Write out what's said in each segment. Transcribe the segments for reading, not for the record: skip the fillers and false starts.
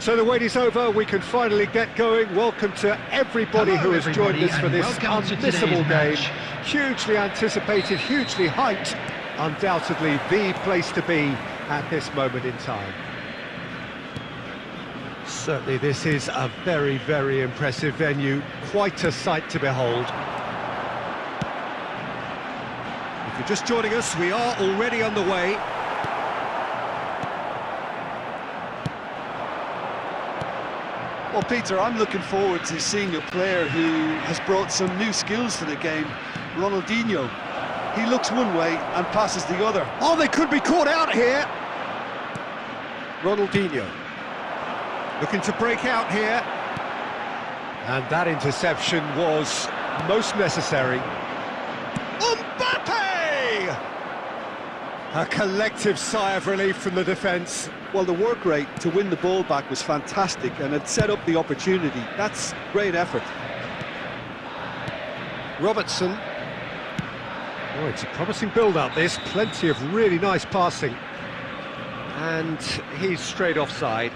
So the wait is over, we can finally get going. Welcome to everybody who has joined us for this unmissable game. Hugely anticipated, hugely hyped, undoubtedly the place to be at this moment in time. Certainly this is a very, very impressive venue, quite a sight to behold. If you're just joining us, we are already underway. Well, Peter, I'm looking forward to seeing a player who has brought some new skills to the game, Ronaldinho. He looks one way and passes the other. Oh, they could be caught out here. Ronaldinho looking to break out here. And that interception was most necessary. A collective sigh of relief from the defence. Well, the work rate to win the ball back was fantastic and it set up the opportunity. That's great effort. Robertson. Oh, it's a promising build-up, this. Plenty of really nice passing. And he's straight offside.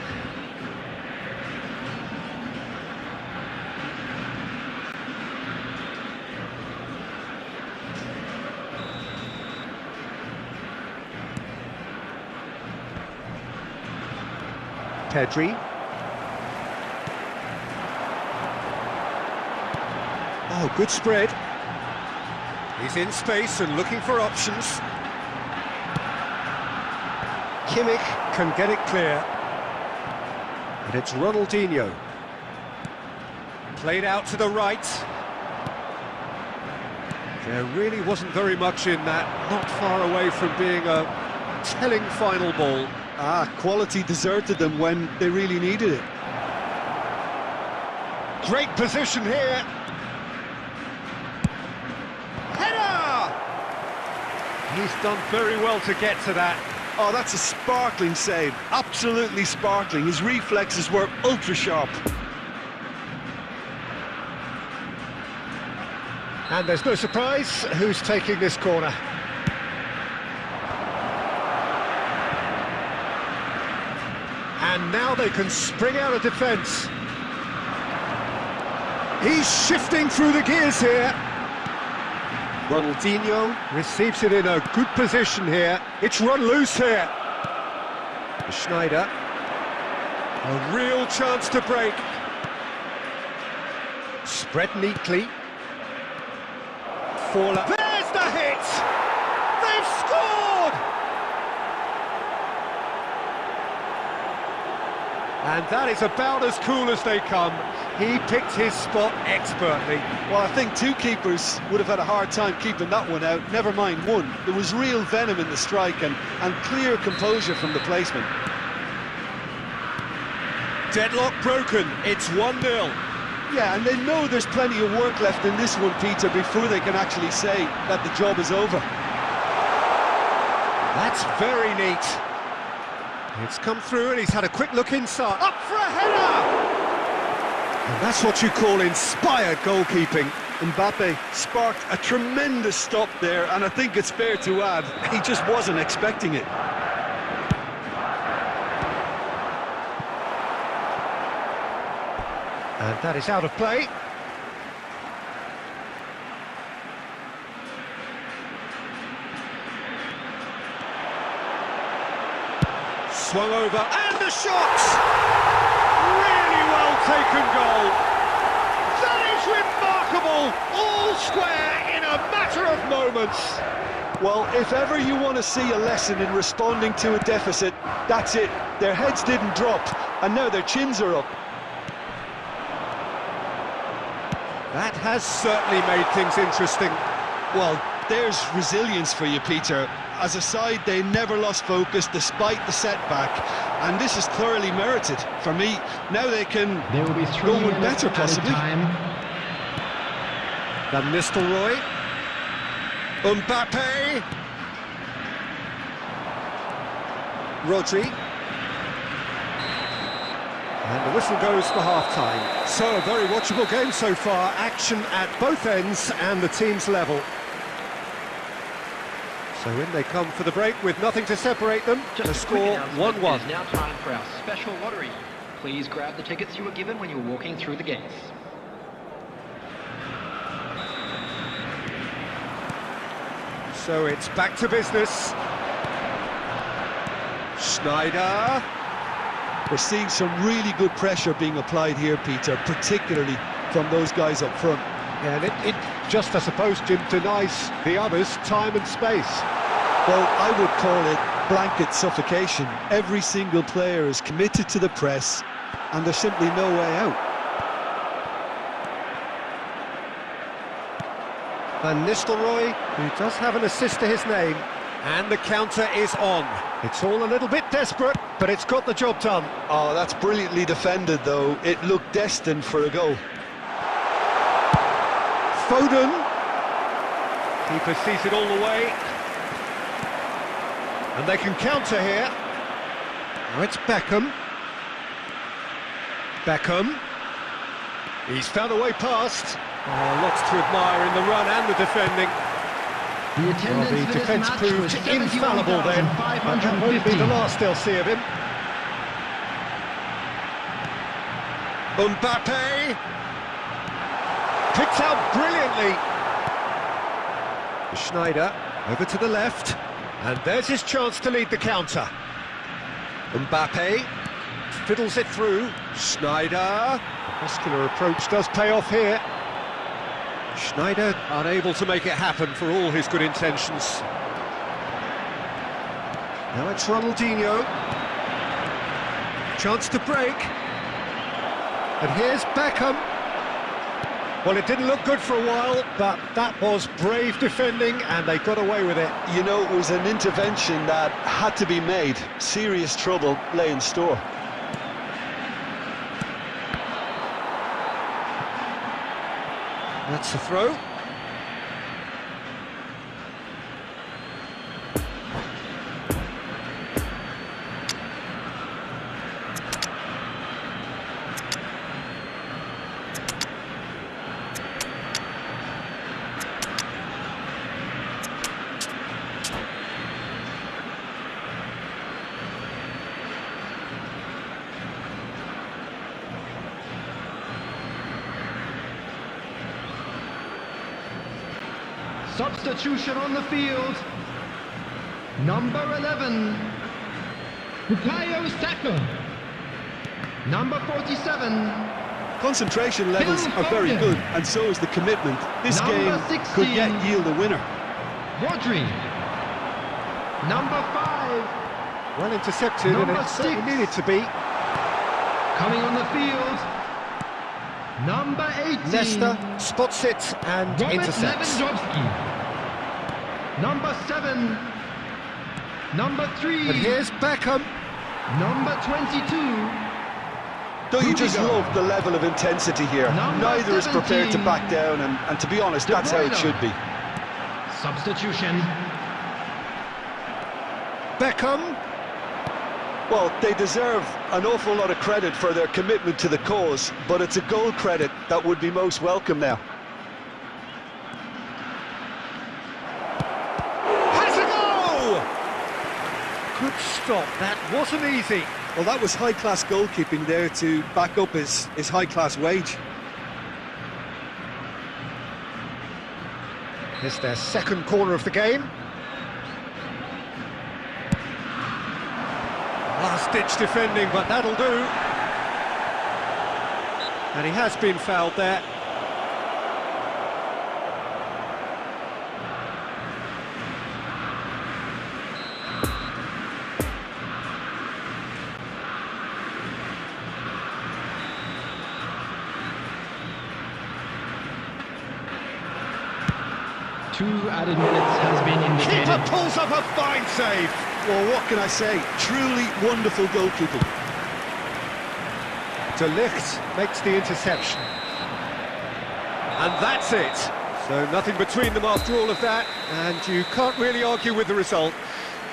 Pedri. Oh, good spread. He's in space and looking for options. Kimmich can get it clear. And it's Ronaldinho. Played out to the right. There really wasn't very much in that. Not far away from being a telling final ball. Quality deserted them when they really needed it. Great position here. Header! He's done very well to get to that. Oh, that's a sparkling save. Absolutely sparkling. His reflexes were ultra sharp. And there's no surprise who's taking this corner. And now they can spring out of defence. He's shifting through the gears here. Ronaldinho receives it in a good position here. It's run loose here. Schneider. A real chance to break. Spread neatly. There's the hit! They've scored! And that is about as cool as they come. He picked his spot expertly. Well, I think two keepers would have had a hard time keeping that one out, never mind one. There was real venom in the strike and clear composure from the placement. Deadlock broken, it's 1-0. Yeah, and they know there's plenty of work left in this one, Peter, before they can actually say that the job is over. That's very neat. It's come through and he's had a quick look inside. Up for a header! And that's what you call inspired goalkeeping. Mbappe sparked a tremendous stop there, and I think it's fair to add, he just wasn't expecting it. And that is out of play. Swung over, and the shot! Really well taken goal. That is remarkable! All square in a matter of moments. Well, if ever you want to see a lesson in responding to a deficit, that's it. Their heads didn't drop, and now their chins are up. That has certainly made things interesting. Well, there's resilience for you, Peter. As a side, they never lost focus despite the setback, and this is thoroughly merited. For me, now they can go one better, possibly. Van Nistelrooy. Mbappe. Rodri. And the whistle goes for half-time. So, a very watchable game so far. Action at both ends and the team's level. So in they come for the break with nothing to separate them. The score 1-1. Now time for our special lottery. Please grab the tickets you were given when you were walking through the gates. So it's back to business. Schneider. We're seeing some really good pressure being applied here, Peter, particularly from those guys up front. Yeah, and it just, I suppose, Jim, denies the others time and space. Well, I would call it blanket suffocation. Every single player is committed to the press, and there's simply no way out. Van Nistelrooy, who does have an assist to his name, and the counter is on. It's all a little bit desperate, but it's got the job done. Oh, that's brilliantly defended, though. It looked destined for a goal. Foden. Keeper sees it all the way. And they can counter here. Now it's Beckham. Beckham. He's found a way past. Oh, lots to admire in the run and the defending. The defence proved infallible then. That won't be the last they'll see of him. Mbappe. Picked out brilliantly. Schneider over to the left. And there's his chance to lead the counter. Mbappe fiddles it through. Schneider. The muscular approach does pay off here. Schneider unable to make it happen for all his good intentions. Now it's Ronaldinho. Chance to break. And here's Beckham. Well, it didn't look good for a while, but that was brave defending, and they got away with it. You know, it was an intervention that had to be made. Serious trouble lay in store. That's the throw. Substitution on the field. Number 11, Bukayo Saka. Number 47. Concentration levels are very good, and so is the commitment. This game could yet yield a winner. Rodri. Number 5. Well intercepted, and it certainly needed to be. Coming on the field. Number 18. Nesta spots it and Robert intercepts. Lewandowski. Number 7. Number 3. And here's Beckham. Number 22. Don't you just love the level of intensity here? Neither is prepared to back down, and to be honest, that's how it should be. Substitution. Beckham. Well, they deserve an awful lot of credit for their commitment to the cause, but it's a goal credit that would be most welcome now. Has a goal! Good stop, that wasn't easy. Well, that was high-class goalkeeping there to back up his high-class wage. Here's their second corner of the game. Last-ditch defending, but that'll do. And he has been fouled there. Two added minutes has been indicated. Keeper pulls up a fine save. Well, what can I say? Truly wonderful goalkeeping. De Ligt makes the interception. And that's it. So nothing between them after all of that, and you can't really argue with the result.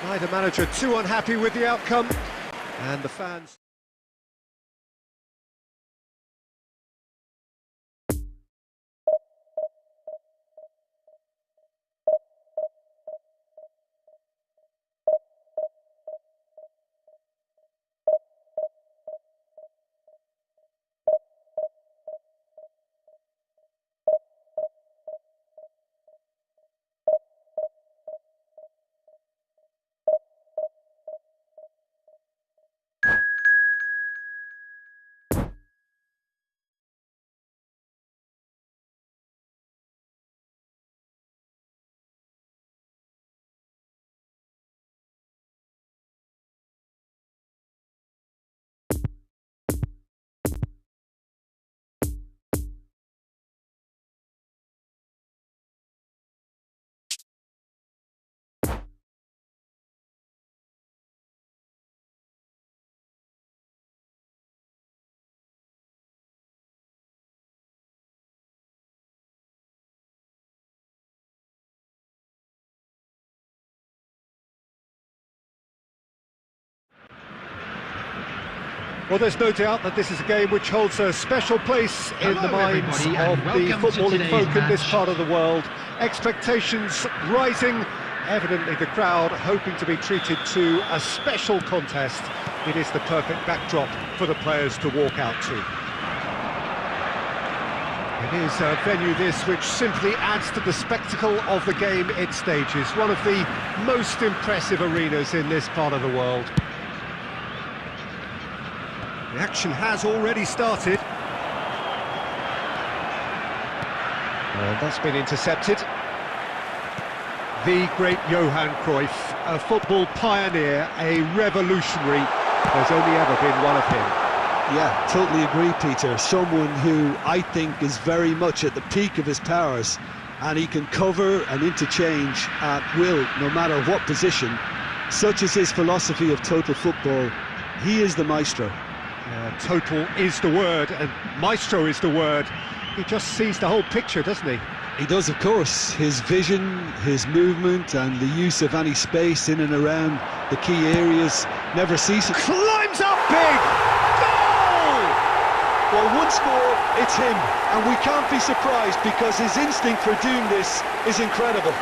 Neither manager too unhappy with the outcome, and the fans... Well, there's no doubt that this is a game which holds a special place in the minds of the footballing folk in this part of the world. Expectations rising, evidently the crowd hoping to be treated to a special contest. It is the perfect backdrop for the players to walk out to. It is a venue this which simply adds to the spectacle of the game it stages. One of the most impressive arenas in this part of the world. The action has already started. And that's been intercepted. The great Johan Cruyff, a football pioneer, a revolutionary. There's only ever been one of him. Yeah, totally agree, Peter. Someone who I think is very much at the peak of his powers, and he can cover and interchange at will, no matter what position. Such is his philosophy of total football. He is the maestro. Total is the word, and maestro is the word. He just sees the whole picture, doesn't he? He does, of course. His vision, his movement, and the use of any space in and around the key areas never ceases. Climbs up big! Goal! Well, once more, it's him, and we can't be surprised because his instinct for doing this is incredible.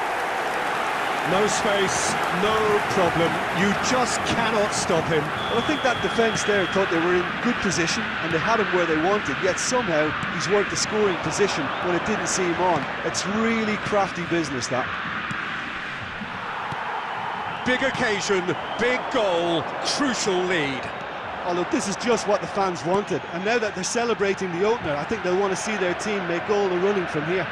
No space, no problem. You just cannot stop him. Well, I think that defence there thought they were in good position and they had him where they wanted, yet somehow he's worked the scoring position when it didn't see him on. It's really crafty business, that. Big occasion, big goal, crucial lead. Oh look, this is just what the fans wanted, and now that they're celebrating the opener, I think they'll want to see their team make all the running from here.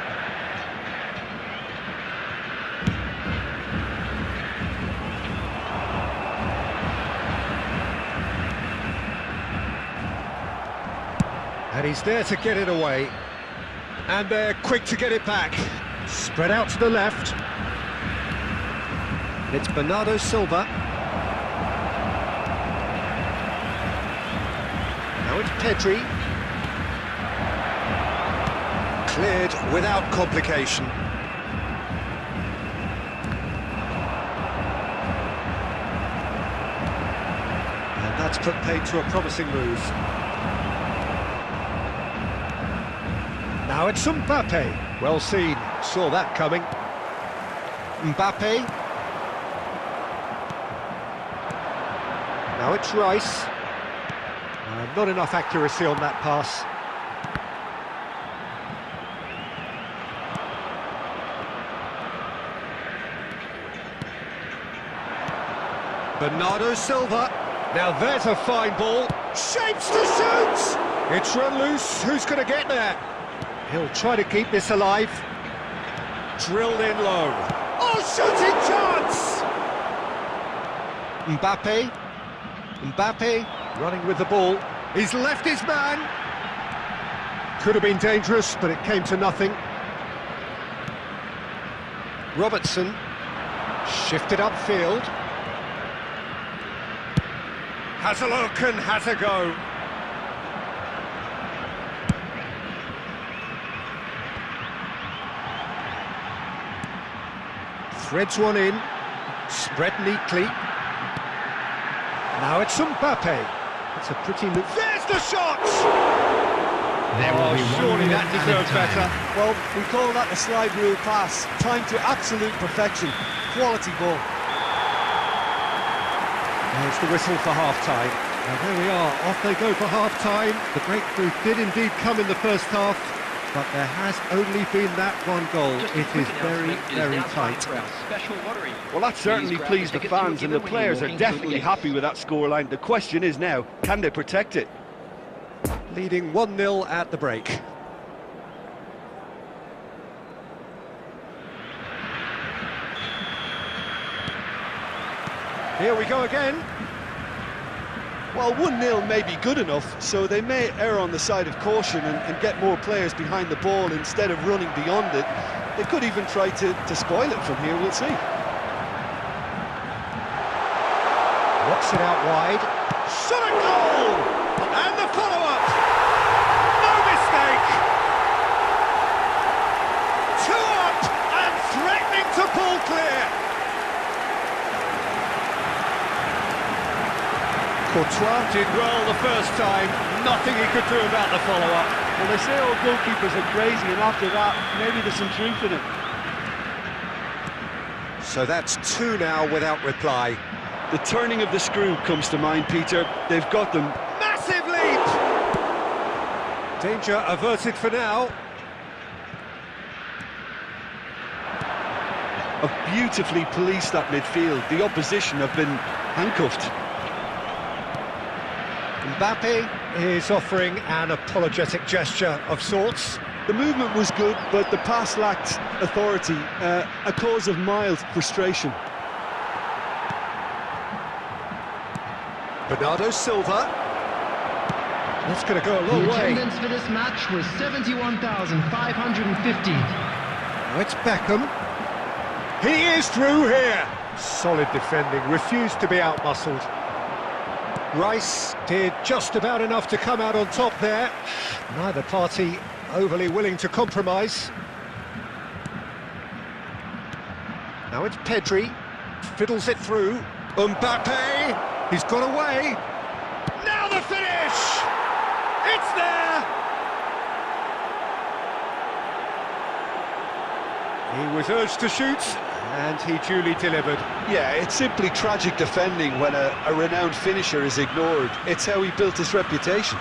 And he's there to get it away. And they're quick to get it back. Spread out to the left. It's Bernardo Silva. Now it's Pedri. Cleared without complication. And that's put paid to a promising move. Now it's Mbappe. Well seen, saw that coming. Mbappe. Now it's Rice. Not enough accuracy on that pass. Bernardo Silva. Now there's a fine ball. Shapes to shoot! It's run loose. Who's going to get there? He'll try to keep this alive. Drilled in low. Oh, shooting chance! Mbappe. Mbappe running with the ball. He's left his man. Could have been dangerous, but it came to nothing. Robertson. Shifted upfield. Has a look and has a go. Threads one in, spread neatly. Now it's Mbappe. It's a pretty move. There's the shot! There will be surely that deserved better. Well, we call that a slide rule pass. Time to absolute perfection. Quality ball. There's the whistle for half-time. Now there we are, off they go for half-time. The breakthrough did indeed come in the first half, but there has only been that one goal. It is very, very tight. Well, that certainly pleased the fans, and the players are definitely happy with that scoreline. The question is now, can they protect it? Leading 1-0 at the break. Here we go again. Well, 1-0 may be good enough, so they may err on the side of caution and get more players behind the ball instead of running beyond it. They could even try to spoil it from here, we'll see. Knocks it out wide. Shot a goal! And the follow-up! No mistake! 2 up and threatening to pull clear! Courtois did well the first time, nothing he could do about the follow-up. Well, they say all goalkeepers are crazy, and after that, maybe there's some truth in it. So that's 2 now without reply. The turning of the screw comes to mind, Peter. They've got them. Massive leap! Danger averted for now. Have beautifully policed that midfield. The opposition have been handcuffed. Mbappe is offering an apologetic gesture of sorts. The movement was good, but the pass lacked authority, a cause of mild frustration. Bernardo Silva. That's going to go a long The way. attendance for this match was 71,550. Now it's Beckham. He is through here. Solid defending, refused to be outmuscled. Rice did just about enough to come out on top there. Neither party overly willing to compromise. Now it's Pedri. Fiddles it through. Mbappe. He's got away. Now the finish! It's there! He was urged to shoot, and he duly delivered. Yeah, it's simply tragic defending when a renowned finisher is ignored. It's how he built his reputation.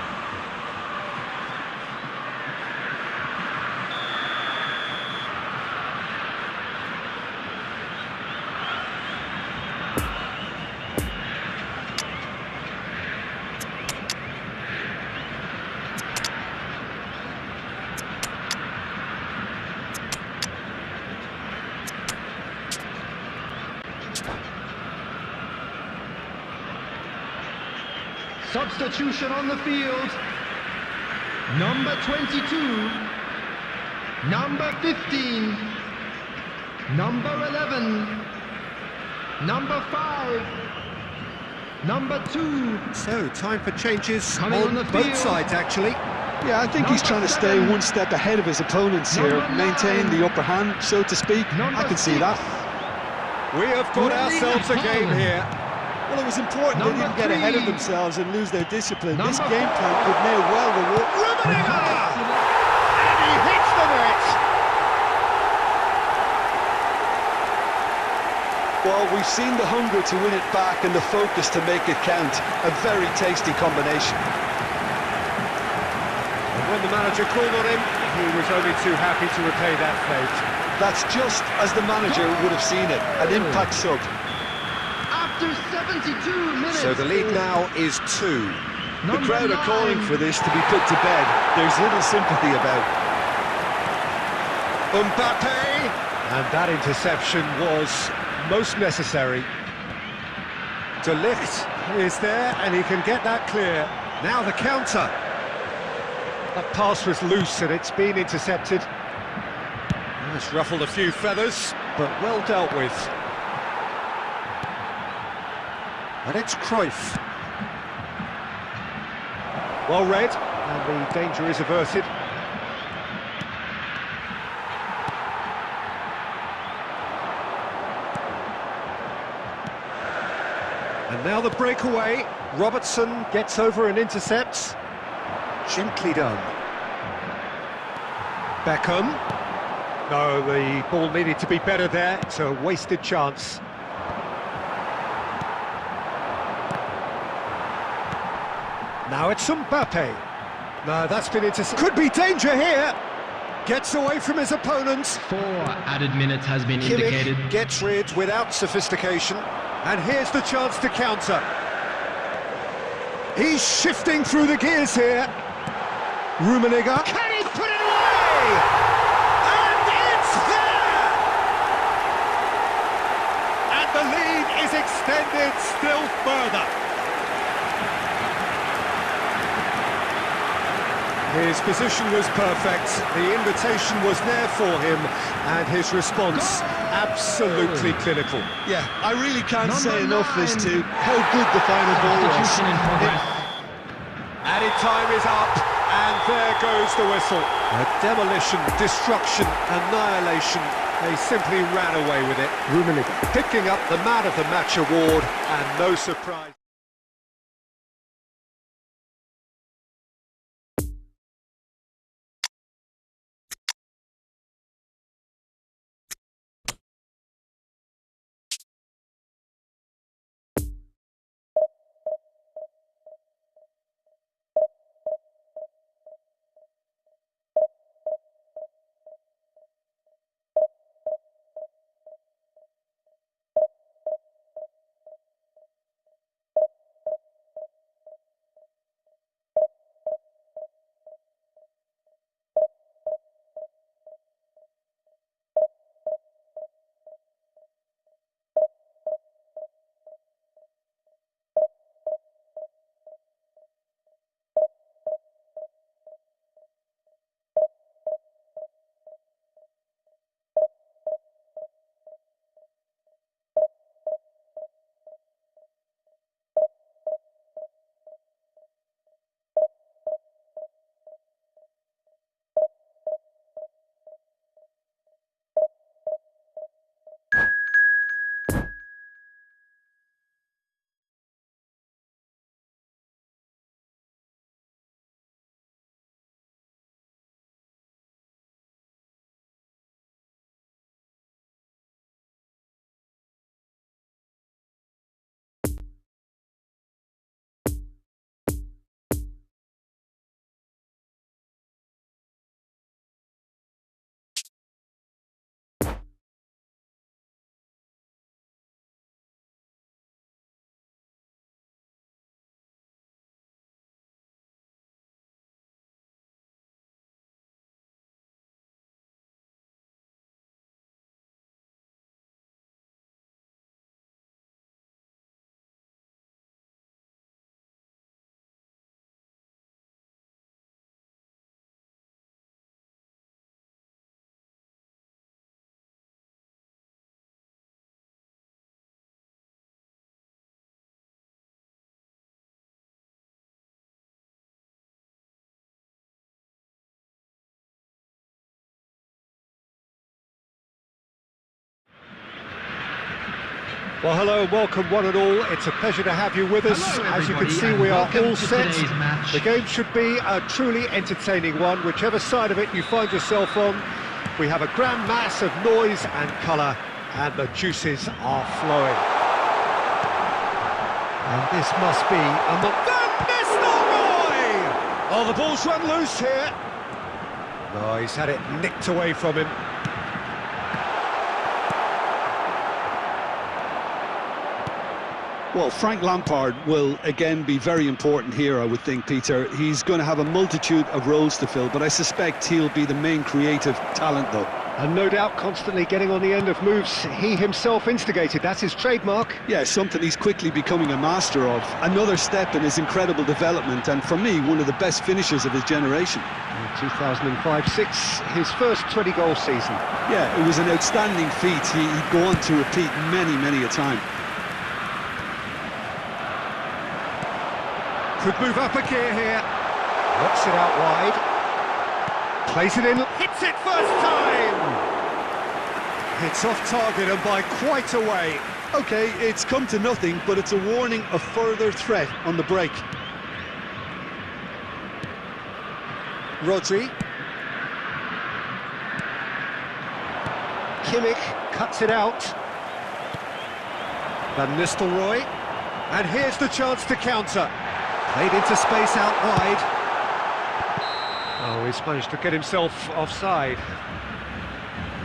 Substitution on the field. Number 22. Number 15. Number 11. Number 5. Number 2. So, time for changes Coming on the both field. sides, actually. Yeah, I think he's trying to stay one step ahead of his opponents here, maintain the upper hand, so to speak. I can see that. We have got ourselves a game here. Well, it was important they didn't get ahead of themselves and lose their discipline. This game plan could now well reward. Rummenigge! And he hits the net! Well, we've seen the hunger to win it back and the focus to make it count. A very tasty combination. And when the manager called on him, he was only too happy to repay that fate. That's just as the manager would have seen it. An impact sub. After 72 minutes. So the lead now is 2. The crowd are calling for this to be put to bed. There's little sympathy about. Mbappe! And that interception was most necessary. De Ligt is there, and he can get that clear. Now the counter. That pass was loose, and it's been intercepted. It's ruffled a few feathers, but well dealt with. And it's Cruyff. Well read, and the danger is averted. And now the breakaway. Robertson gets over and intercepts. Gently done. Beckham. No, the ball needed to be better there. It's a wasted chance. Now it's Mbappe. No, that's been intercepted. Could be danger here. Gets away from his opponents. 4 added minutes has been indicated. Kimmich gets rid without sophistication. And here's the chance to counter. He's shifting through the gears here. Rummenigge. Can he put it away? And it's there! And the lead is extended still further. His position was perfect, the invitation was there for him, and his response absolutely clinical. Yeah, I really can't say enough as to how good the final ball was. Substitution in progress. Added time is up, and there goes the whistle. A demolition, destruction, annihilation. They simply ran away with it. Rummenigge picking up the Man of the Match award, and no surprise. Well, hello and welcome one and all. It's a pleasure to have you with us. Hello, as you can everybody, see, and we are welcome all to set. today's match. The game should be a truly entertaining one, whichever side of it you find yourself on. We have a grand mass of noise and colour, and the juices are flowing. And this must be a Van Nistelrooy! Oh, the ball's run loose here. No, he's had it nicked away from him. Well, Frank Lampard will again be very important here, I would think, Peter. He's going to have a multitude of roles to fill, but I suspect he'll be the main creative talent, though. And no doubt constantly getting on the end of moves he himself instigated. That's his trademark. Yeah, something he's quickly becoming a master of. Another step in his incredible development, and for me, one of the best finishers of his generation. In 2005-06, his first 20-goal season. Yeah, it was an outstanding feat. He'd go on to repeat many a time. Could move up a gear here. Knocks it out wide. Plays it in. Hits it first time! It's off target and by quite a way. Okay, it's come to nothing, but it's a warning of further threat on the break. Rodri. Kimmich cuts it out. Van Nistelrooy. And here's the chance to counter. Played into space out wide. Oh, he's managed to get himself offside.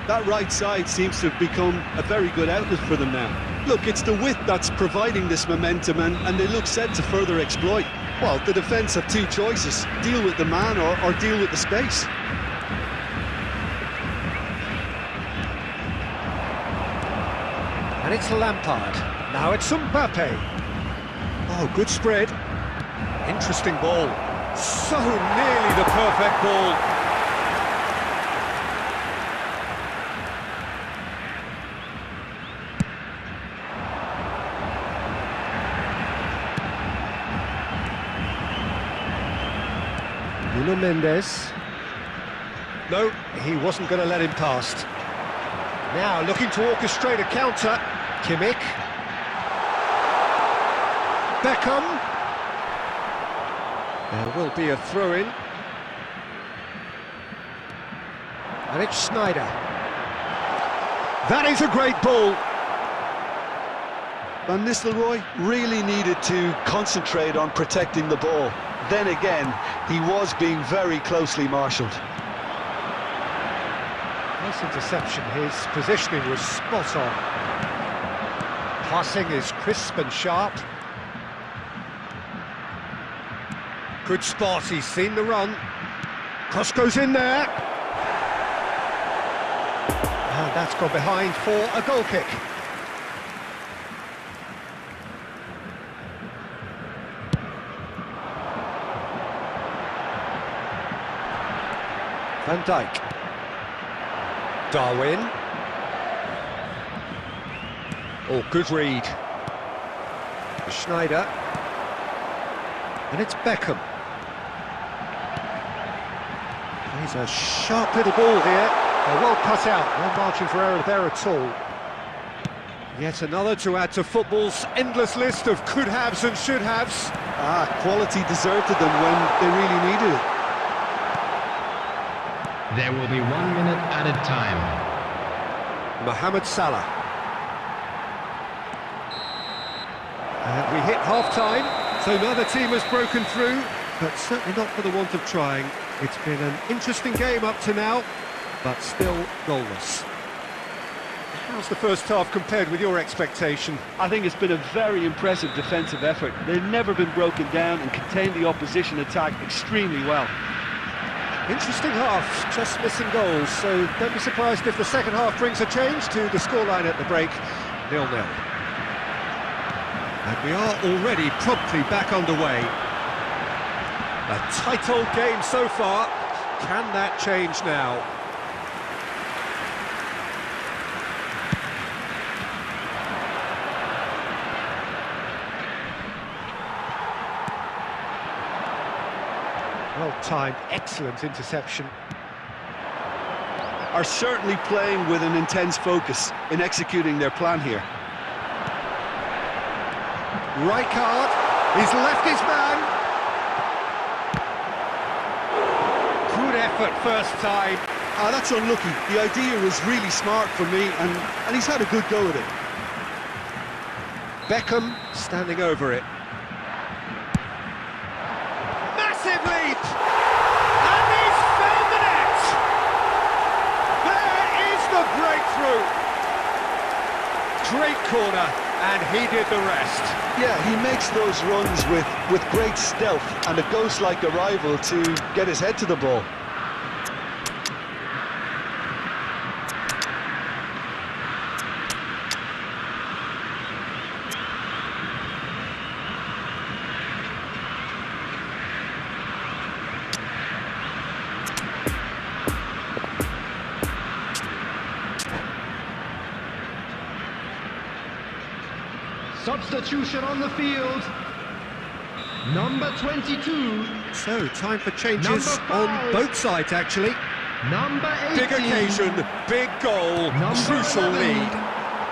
That right side seems to have become a very good outlet for them now. Look, it's the width that's providing this momentum, and they look set to further exploit. Well, the defence have two choices: deal with the man or deal with the space. And it's Lampard. Now it's Mbappe. Oh, good spread. Interesting ball. So nearly the perfect ball. Nuno Mendes. No, he wasn't going to let him past. Now looking to orchestrate a counter. Kimmich. Beckham. There will be a throw-in. And it's Schneider. That is a great ball. Van Nistelrooy really needed to concentrate on protecting the ball. Then again, he was being very closely marshalled. Nice interception. His positioning was spot on. Passing is crisp and sharp. Good spot, he's seen the run. Cross goes in there. And that's gone behind for a goal kick. Van Dijk. Darwin. Oh, good read. Schneider. And it's Beckham. He's a sharp little ball here. Well cut out, no margin for error there at all. Yet another to add to football's endless list of could-haves and should-haves. Quality deserted them when they really needed it. There will be 1 minute added time. Mohamed Salah. And we hit half-time, so neither team has broken through, but certainly not for the want of trying. It's been an interesting game up to now, but still goalless. How's the first half compared with your expectation? I think it's been a very impressive defensive effort. They've never been broken down and contained the opposition attack extremely well. Interesting half, just missing goals, so don't be surprised if the second half brings a change to the scoreline at the break, 0-0. And we are already promptly back underway. A tight old game so far. Can that change now? Well-timed, excellent interception. Are certainly playing with an intense focus in executing their plan here. Rijkaard, he's left his man. Good effort first time. Ah, that's unlucky. The idea was really smart for me, and he's had a good go at it. Beckham standing over it. Massive leap! And he's found the net! There is the breakthrough! Great corner, and he did the rest. Yeah, he makes those runs with great stealth and a ghost-like arrival to get his head to the ball. Substitution on the field. Number 22. So, time for changes Number on 5. both sides, actually. Number 18. Big occasion, big goal, Number crucial 11. lead.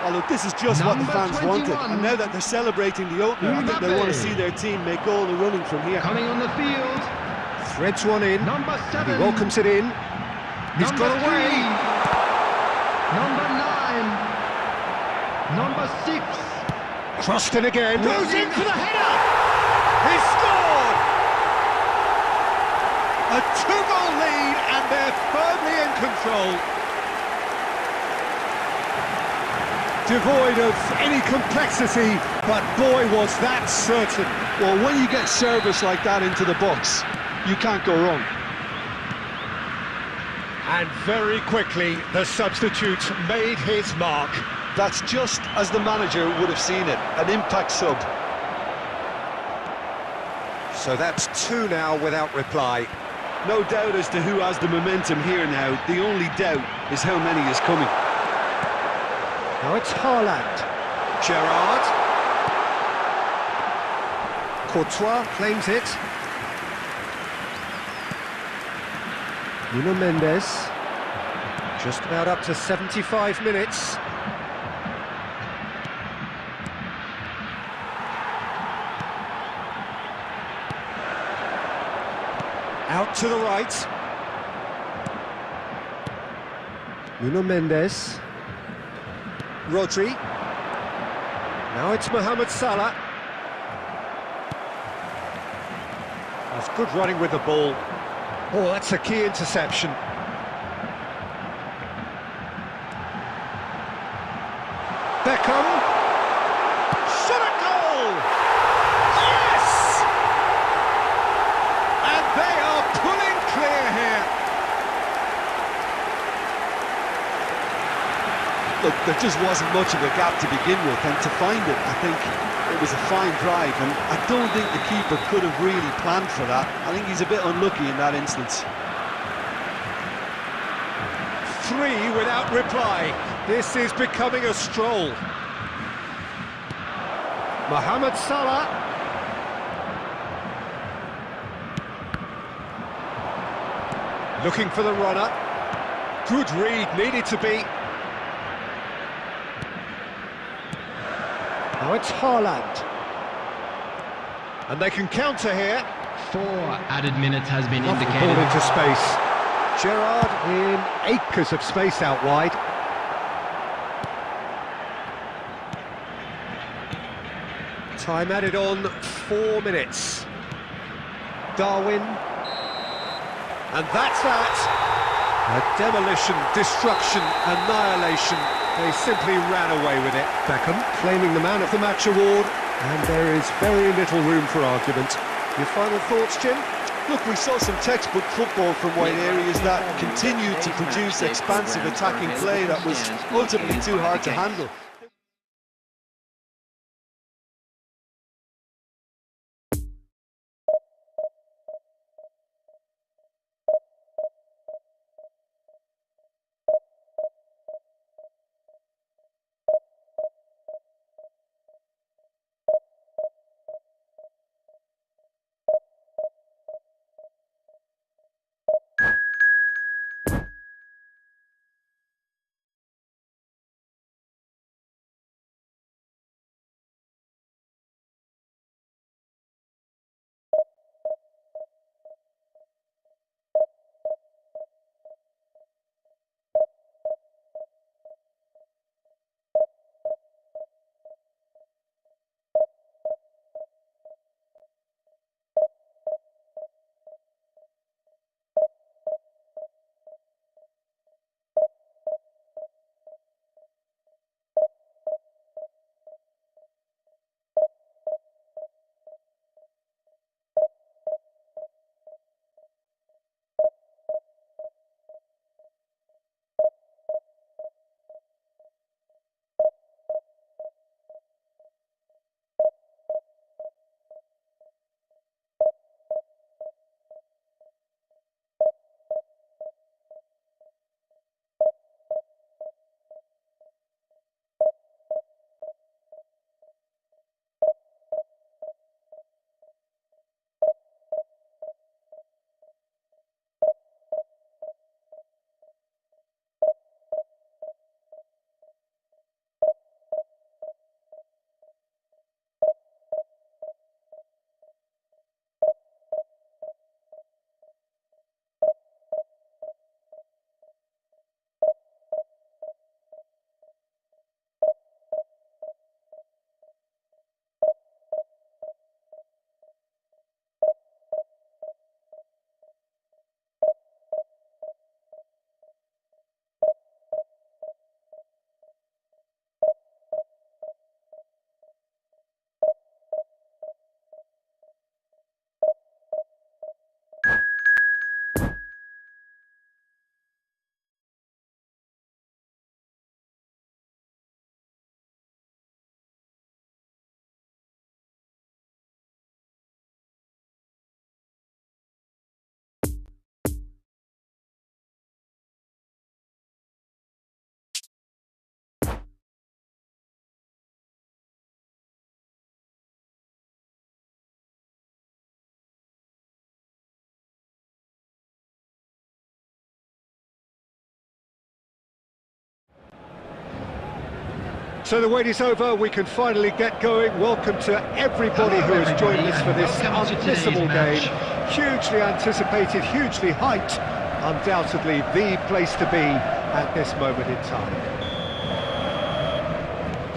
Oh, look, this is just what the Number fans 21. wanted. And now that they're celebrating the opener, I think they want to see their team make all the running from here. Coming on the field. Threads one in. Number 7. He welcomes it in. He's Number got away. 3. Number 9. Number 6. Crossed in again. Goes in for the header. He scored. A 2-goal lead, and they're firmly in control. Devoid of any complexity, but boy, was that certain. Well, when you get service like that into the box, you can't go wrong. And very quickly, the substitute made his mark. That's just as the manager would have seen it, an impact sub. So that's 2 now without reply. No doubt as to who has the momentum here now. The only doubt is how many is coming. Now it's Haaland. Gerrard. Courtois claims it. Nuno Mendes. Just about up to 75 minutes. Out to the right. Nuno Mendes. Rodri. Now it's Mohamed Salah. That's good running with the ball. Oh, that's a key interception. Beckham. Shot a goal! Yes! And they are pulling clear here. Look, there just wasn't much of a gap to begin with, and to find it, I think it was a fine drive, and I don't think the keeper could have really planned for that. I think he's a bit unlucky in that instance. 3 without reply. This is becoming a stroll. Mohamed Salah. Looking for the runner. Good read, needed to be. Now it's Haaland. And they can counter here. 4 added minutes has been Off the ball indicated. into space. Gerrard in acres of space out wide. Time added on 4 minutes. Darwin. And that's that. A demolition, destruction, annihilation. They simply ran away with it. Beckham claiming the Man of the Match award. And there is very little room for argument. Your final thoughts, Jim? Look, we saw some textbook football from wide areas that continued to produce expansive attacking play that was ultimately too hard to handle. So the wait is over, we can finally get going. Welcome to everybody who has joined us for this unmissable game. Hugely anticipated, hugely hyped. Undoubtedly the place to be at this moment in time.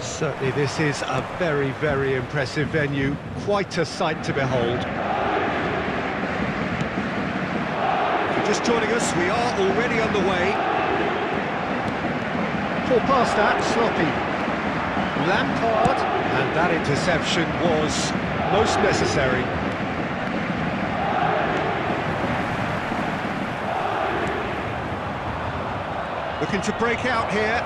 Certainly this is a very, very impressive venue. Quite a sight to behold. If you're just joining us, we are already underway. Poor pass that, sloppy. Lampard, and that interception was most necessary. Looking to break out here.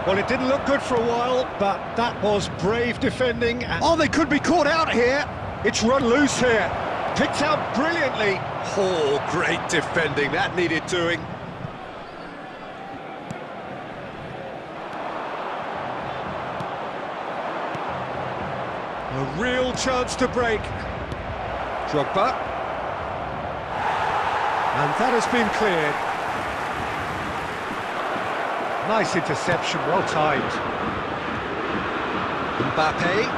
Well, it didn't look good for a while, but that was brave defending. Oh, they could be caught out here. It's run loose here. Picked out brilliantly. Oh, great defending. That needed doing. A real chance to break. Drogba. And that has been cleared. Nice interception, well timed. Mbappe.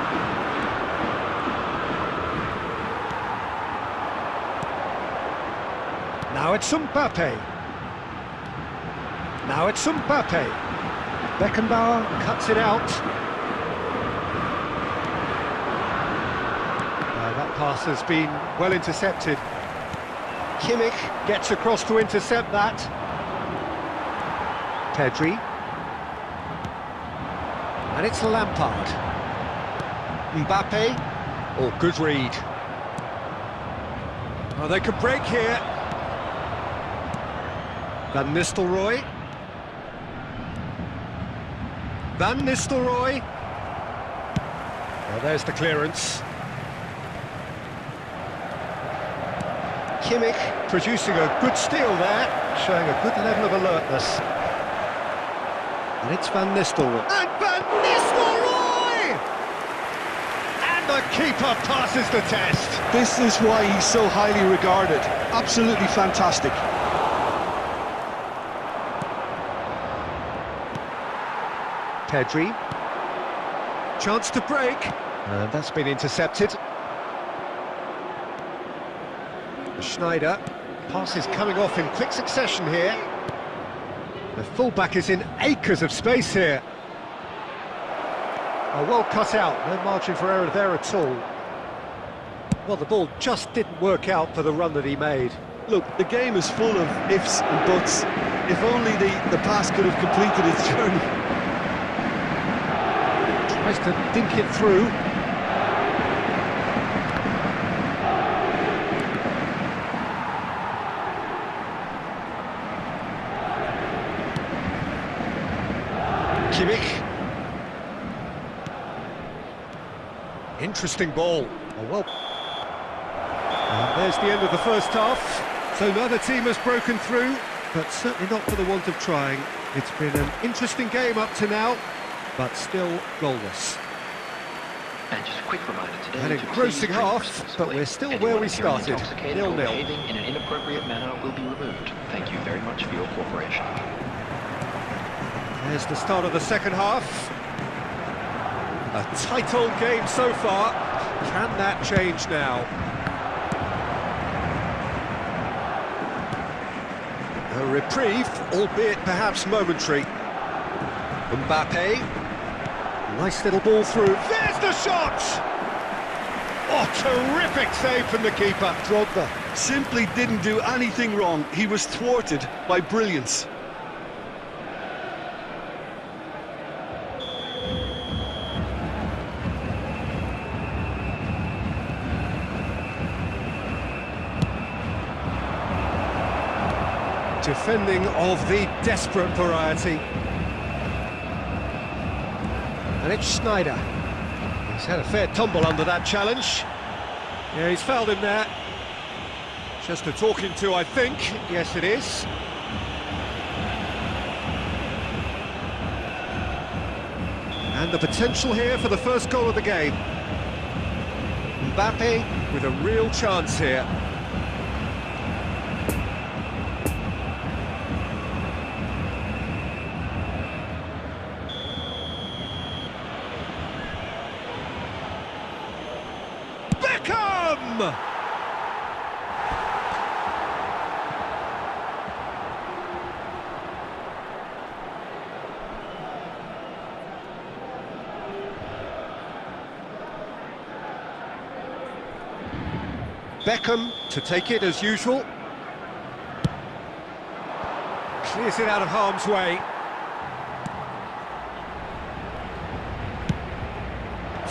Now it's Mbappe. Now it's Mbappe. Beckenbauer cuts it out. That pass has been well intercepted. Kimmich gets across to intercept that. Pedri. And it's Lampard. Mbappe. Oh, good read. Oh, they could break here. Van Nistelrooy. Van Nistelrooy. Well, there's the clearance. Kimmich producing a good steal there, showing a good level of alertness. And it's Van Nistelrooy. And Van Nistelrooy! And the keeper passes the test. This is why he's so highly regarded. Absolutely fantastic. Pedri. Chance to break. And that's been intercepted. Schneider. Pass is coming off in quick succession here. The fullback is in acres of space here. Oh, well cut out, no margin for error there at all. Well, the ball just didn't work out for the run that he made. Look, the game is full of ifs and buts. If only the pass could have completed its journey. Tries to dink it through. Kimmich. Interesting ball. Oh, well. And there's the end of the first half. So neither team has broken through, but certainly not for the want of trying. It's been an interesting game up to now, but still goalless. And just a quick reminder today. An engrossing half, but we're still where we started. 0-0. Behaving in an inappropriate manner will be removed. Thank you very much for your cooperation. There's the start of the second half. A tight old game so far. Can that change now? A reprieve, albeit perhaps momentary. Mbappe. Nice little ball through. There's the shot! Oh, terrific save from the keeper. Drogba Simply didn't do anything wrong. He was thwarted by brilliance. Defending of the desperate variety. And it's Schneider. He's had a fair tumble under that challenge. Yeah, he's fouled him there. Just a talking to, I think. Yes, it is. And the potential here for the first goal of the game. Mbappe with a real chance here. Beckham! Beckham to take it as usual. Clears it out of harm's way.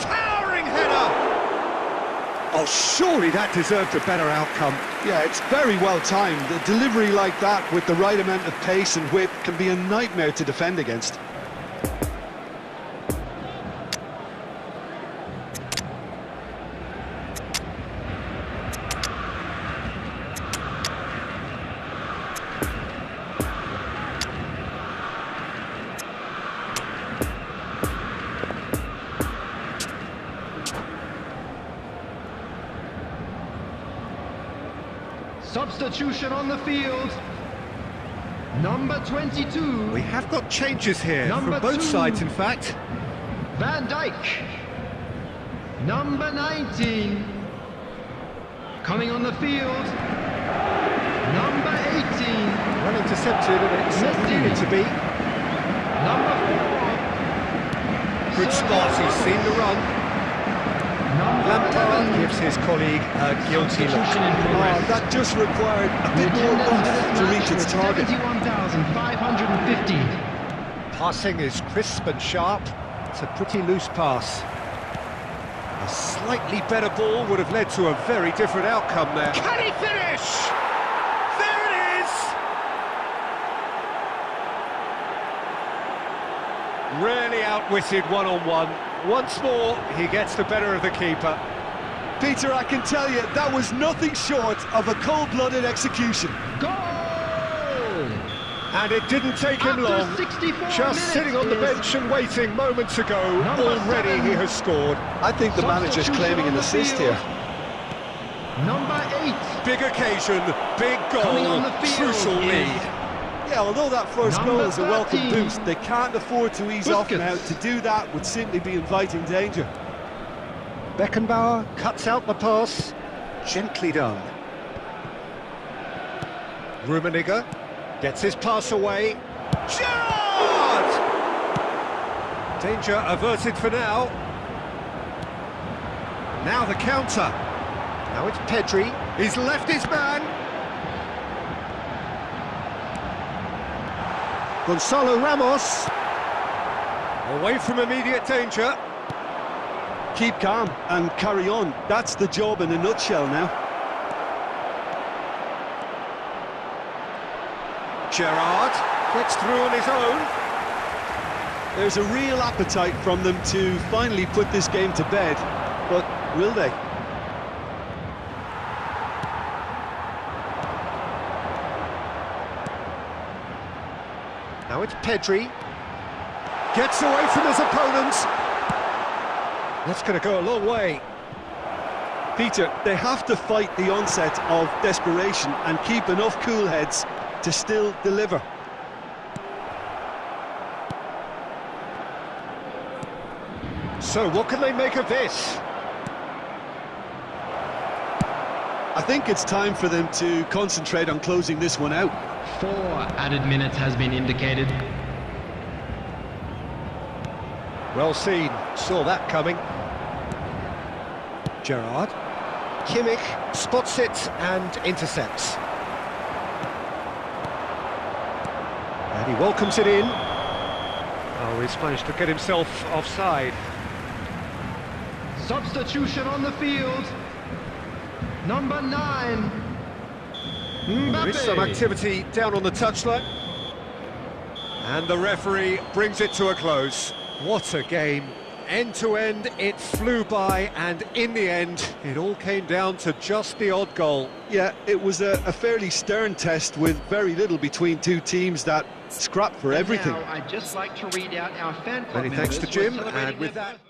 Towering header! Oh, surely that deserved a better outcome. Yeah, it's very well timed. A delivery like that with the right amount of pace and whip can be a nightmare to defend against. Substitution on the field. Number 22. We have got changes here Number from both 2. sides, in fact. Van Dijk. Number 19. Coming on the field. Number 18. Well intercepted, and it certainly needed to be. Number 4. Good spot, he's seen the run. Number Lampard 11. gives his colleague a guilty look. Substitution in progress. That just required a bit more oomph to reach its target. 71,550. Passing is crisp and sharp. It's a pretty loose pass. A slightly better ball would have led to a very different outcome there. Can he finish? There it is! Really outwitted one-on-one. Once more, he gets the better of the keeper. Peter, I can tell you, that was nothing short of a cold-blooded execution. Goal! And it didn't take him After long. 64 Just minutes sitting on the is bench and waiting moments ago, Number already 7. he has scored. I think the manager's Substitution claiming on an the assist field. here. Number 8. Big occasion, big Coming on goal, the field crucial is lead. Yeah, although that first Number goal is a welcome 13. boost, they can't afford to ease off Busquets. now. To do that would simply be inviting danger. Beckenbauer cuts out the pass, gently done. Rummenigge gets his pass away. Gerrard! Danger averted for now. Now the counter. Now it's Pedri. He's left his man. Gonzalo Ramos. Away from immediate danger. Keep calm and carry on. That's the job in a nutshell now. Gerrard gets through on his own. There's a real appetite from them to finally put this game to bed, but will they? Now it's Pedri. Gets away from his opponents. That's going to go a long way. Peter, they have to fight the onset of desperation and keep enough cool heads to still deliver. So what can they make of this? I think it's time for them to concentrate on closing this one out. 4 added minutes has been indicated. Well seen, saw that coming. Gerrard. Kimmich spots it and intercepts. And he welcomes it in. Oh, he's managed to get himself offside. Substitution on the field. Number 9. There is some activity down on the touchline. And the referee brings it to a close. What a game. End to end, it flew by, and in the end, it all came down to just the odd goal. Yeah, it was a fairly stern test with very little between two teams that scrapped for everything. Now, I'd just like to read out our fan club Many thanks to members who are Jim, celebrating and with their that...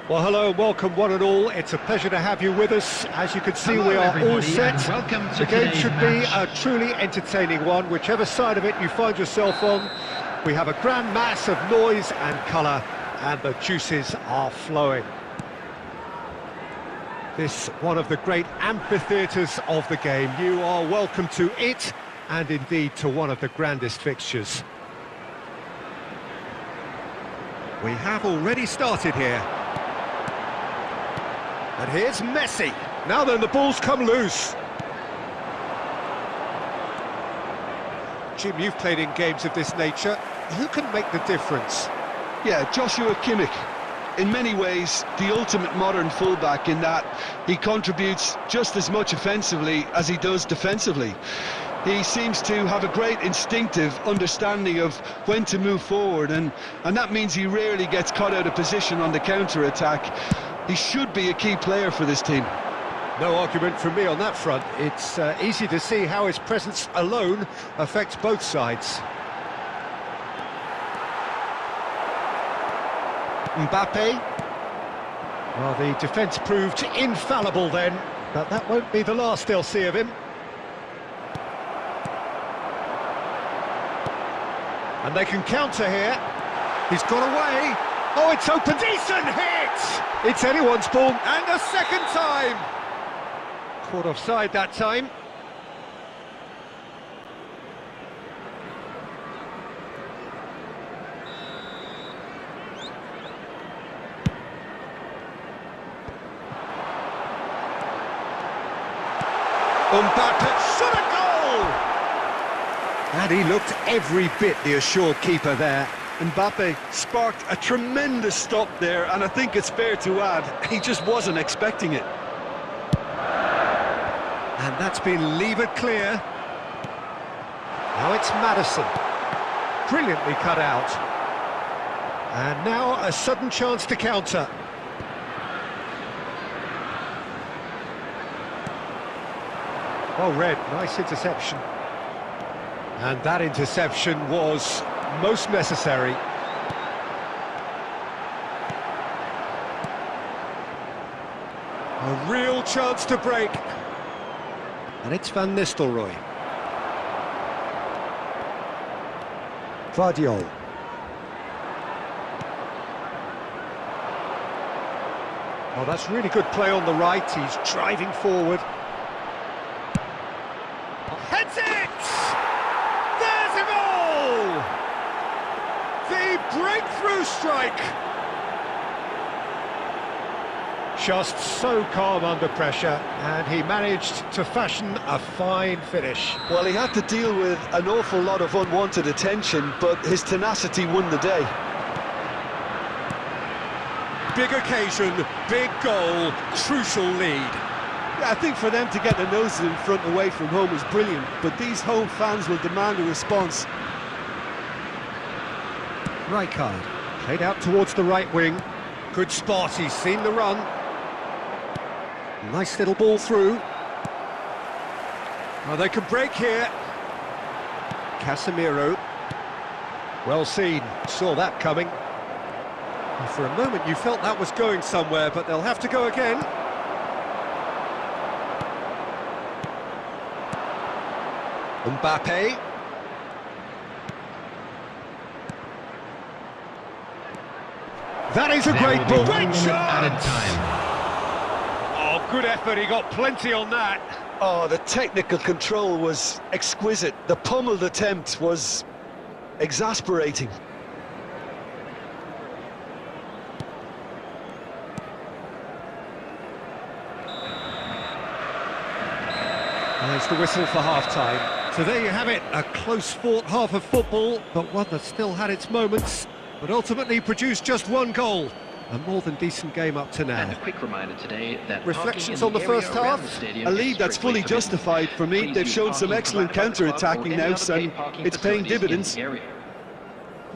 Well, hello and welcome one and all. It's a pleasure to have you with us. As you can see, we are all set. The game should be a truly entertaining one, whichever side of it you find yourself on. We have a grand mass of noise and colour, and the juices are flowing. This one of the great amphitheatres of the game. You are welcome to it, and indeed to one of the grandest fixtures. We have already started here. And here's Messi. Now then, the ball's come loose. Jim, you've played in games of this nature. Who can make the difference? Yeah, Joshua Kimmich. In many ways, the ultimate modern fullback in that he contributes just as much offensively as he does defensively. He seems to have a great instinctive understanding of when to move forward, and that means he rarely gets caught out of position on the counter-attack. He should be a key player for this team. No argument from me on that front. It's easy to see how his presence alone affects both sides. Mbappe. Well, the defence proved infallible then, but that won't be the last they'll see of him. And they can counter here. He's got away. Oh, it's open. Decent hit! It's anyone's ball. And a second time! Caught offside that time. Mbappe, shot a goal! And he looked every bit the assured keeper there. Mbappe sparked a tremendous stop there, and I think it's fair to add, he just wasn't expecting it. And that's been levered clear. Now it's Maddison. Brilliantly cut out. And now a sudden chance to counter. Well read, nice interception. And that interception was most necessary. A real chance to break. And it's Van Nistelrooy. Vardiol. Oh, that's really good play on the right. He's driving forward. Heads it! There's a goal! The breakthrough strike! Just so calm under pressure, and he managed to fashion a fine finish. Well, he had to deal with an awful lot of unwanted attention, but his tenacity won the day. Big occasion, big goal, crucial lead. Yeah, I think for them to get the noses in front away from home was brilliant, but these home fans will demand a response. Rijkaard, played out towards the right wing. Good spot, he's seen the run. Nice little ball through. Oh, they can break here. Casemiro. Well seen, saw that coming. And for a moment you felt that was going somewhere, but they'll have to go again. Mbappe. That is a great ball. Great shot! Oh, good effort, he got plenty on that. Oh, the technical control was exquisite. The pummeled attempt was exasperating. There's the whistle for half-time. So there you have it, a close-fought half of football, but one that still had its moments, but ultimately produced just one goal. A more than decent game up to now. And a quick reminder today that reflections on the first half. A lead that's fully justified for me. They've shown some excellent counter-attacking now, son. It's paying dividends.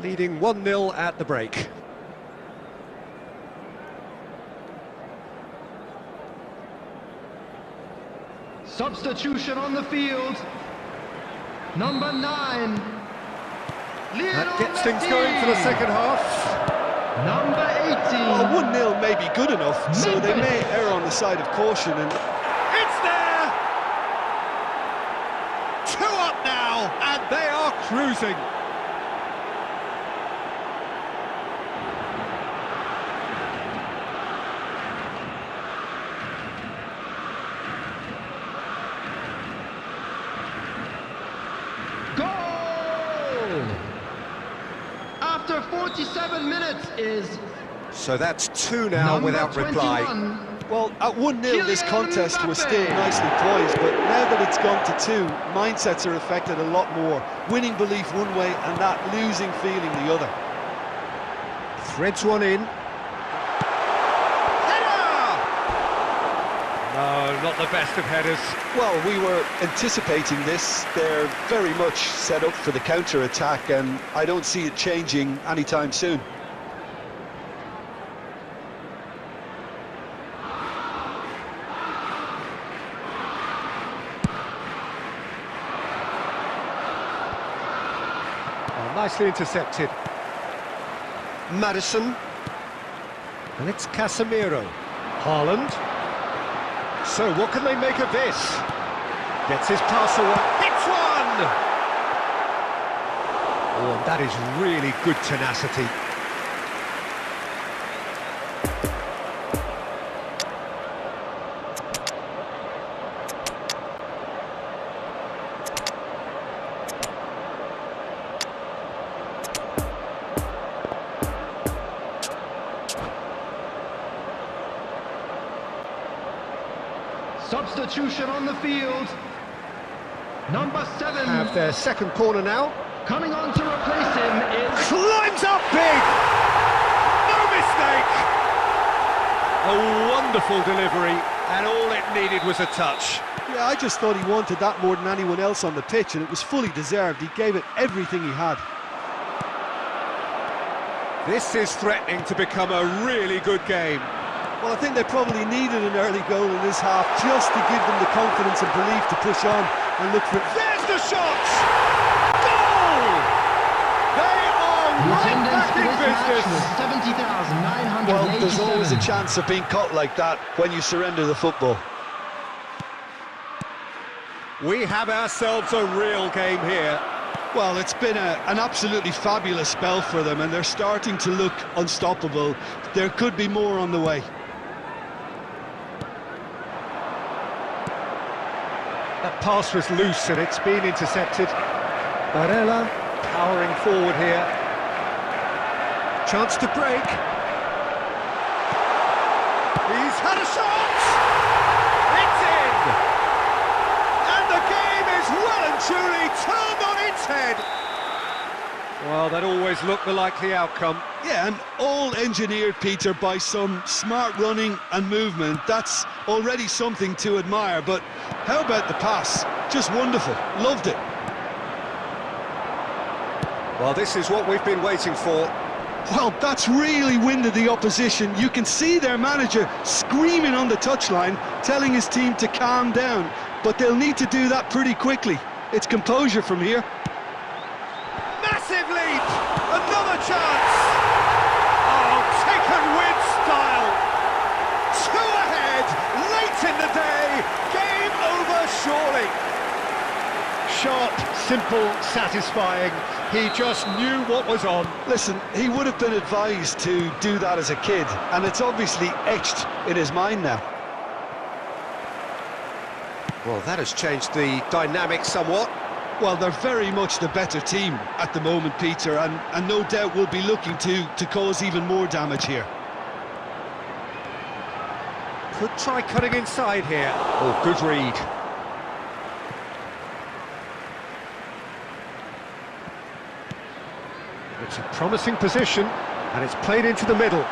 Leading 1-0 at the break. Substitution on the field. Number 9. That gets things going for the second half. Number 18. Well, 1-0 may be good enough, so they may err on the side of caution. And It's there! 2 up now, and they are cruising. Goal! After 47 minutes is... So that's 2 now without reply. well, at 1-0 this contest was still nicely poised, but now that it's gone to 2, mindsets are affected a lot more. Winning belief one way and that losing feeling the other. Threads one in. No, not the best of headers. Well, we were anticipating this. They're very much set up for the counter-attack, and I don't see it changing anytime soon. Oh, nicely intercepted. Maddison. And it's Casemiro. Haaland. So what can they make of this? Gets his pass away. Hits one! Oh, and that is really good tenacity. Substitution on the field. Number 7. Have their second corner now. Coming on to replace him is... Climbs up big! No mistake! A wonderful delivery, and all it needed was a touch. Yeah, I just thought he wanted that more than anyone else on the pitch, and it was fully deserved. He gave it everything he had. This is threatening to become a really good game. Well, I think they probably needed an early goal in this half just to give them the confidence and belief to push on and look for... There's the shot! Goal! They are right back in business! 70,987. Well, there's always a chance of being caught like that when you surrender the football. We have ourselves a real game here. Well, it's been an absolutely fabulous spell for them, and they're starting to look unstoppable. There could be more on the way. That pass was loose and it's been intercepted. Barella powering forward here. Chance to break. He's had a shot! It's in! And the game is well and truly turned on its head. Well, that always looked the likely outcome. Yeah, and all engineered, Peter, by some smart running and movement. That's already something to admire, but how about the pass? Just wonderful. Loved it. Well, this is what we've been waiting for. Well, that's really winded the opposition. You can see their manager screaming on the touchline, telling his team to calm down, but they'll need to do that pretty quickly. It's composure from here. Massive lead! Another chance! Oh, taken with style! 2 ahead, late in the day, game over surely. Sharp, simple, satisfying. He just knew what was on. Listen, he would have been advised to do that as a kid, and it's obviously etched in his mind now. Well, that has changed the dynamic somewhat. Well, they're very much the better team at the moment, Peter, and no doubt will be looking to cause even more damage here. Could try cutting inside here. Oh, good read. It's a promising position, and it's played into the middle.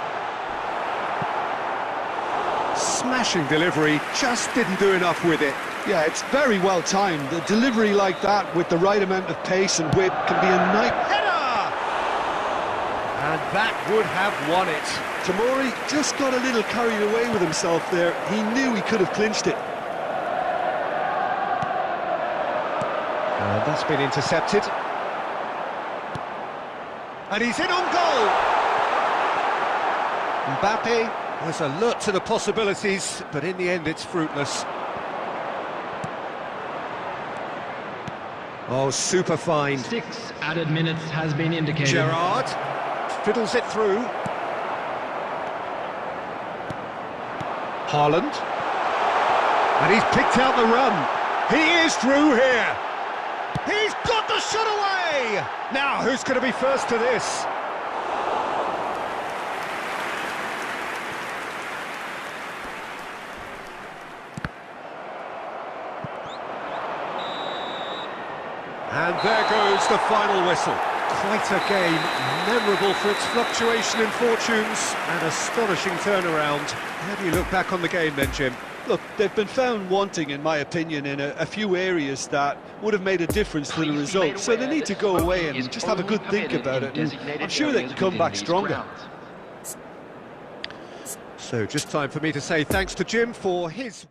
Smashing delivery, just didn't do enough with it. Yeah, it's very well timed. The delivery like that with the right amount of pace and whip can be a night. Header! And that would have won it. Tomori just got a little carried away with himself there. He knew he could have clinched it. And that's been intercepted. And he's in on goal. Mbappe was alert to the possibilities, but in the end it's fruitless. Oh, super fine. 6 added minutes has been indicated. Gerrard fiddles it through. Haaland. And he's picked out the run. He is through here. He's got the shot away! Now, who's going to be first to this? And there goes the final whistle. Quite a game, memorable for its fluctuation in fortunes and astonishing turnaround. How do you look back on the game then, Jim? Look, they've been found wanting, in my opinion, in a few areas that would have made a difference to the result. So they need to go away and just have a good think about it. And I'm sure they can come back stronger. So just time for me to say thanks to Jim for his...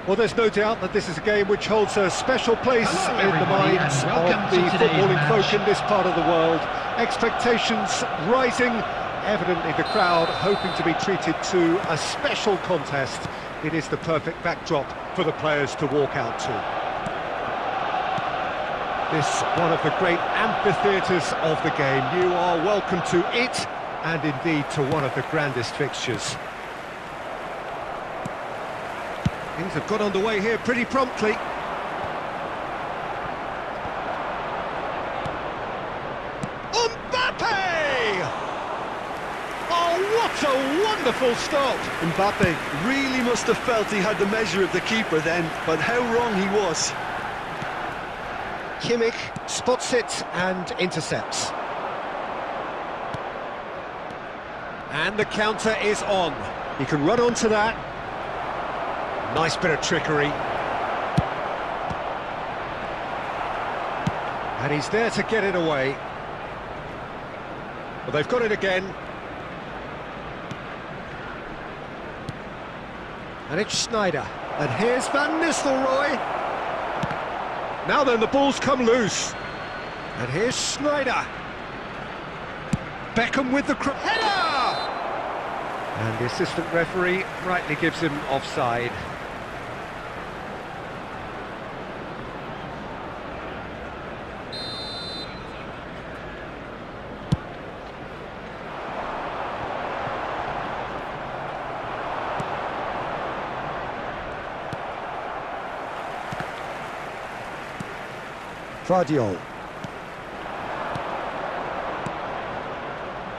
Well, there's no doubt that this is a game which holds a special place in the minds of the footballing folk in this part of the world. Expectations rising, evidently the crowd hoping to be treated to a special contest. It is the perfect backdrop for the players to walk out to. This one of the great amphitheatres of the game. You are welcome to it, and indeed to one of the grandest fixtures. Things have got underway here pretty promptly. Mbappe! Oh, what a wonderful stop! Mbappe really must have felt he had the measure of the keeper then, but how wrong he was. Kimmich spots it and intercepts. And the counter is on. He can run onto that. Nice bit of trickery. And he's there to get it away. Well, they've got it again. And it's Sneijder. And here's Van Nistelrooy. Now then, the ball's come loose. And here's Sneijder. Beckham with the header! And the assistant referee rightly gives him offside. Vardiol.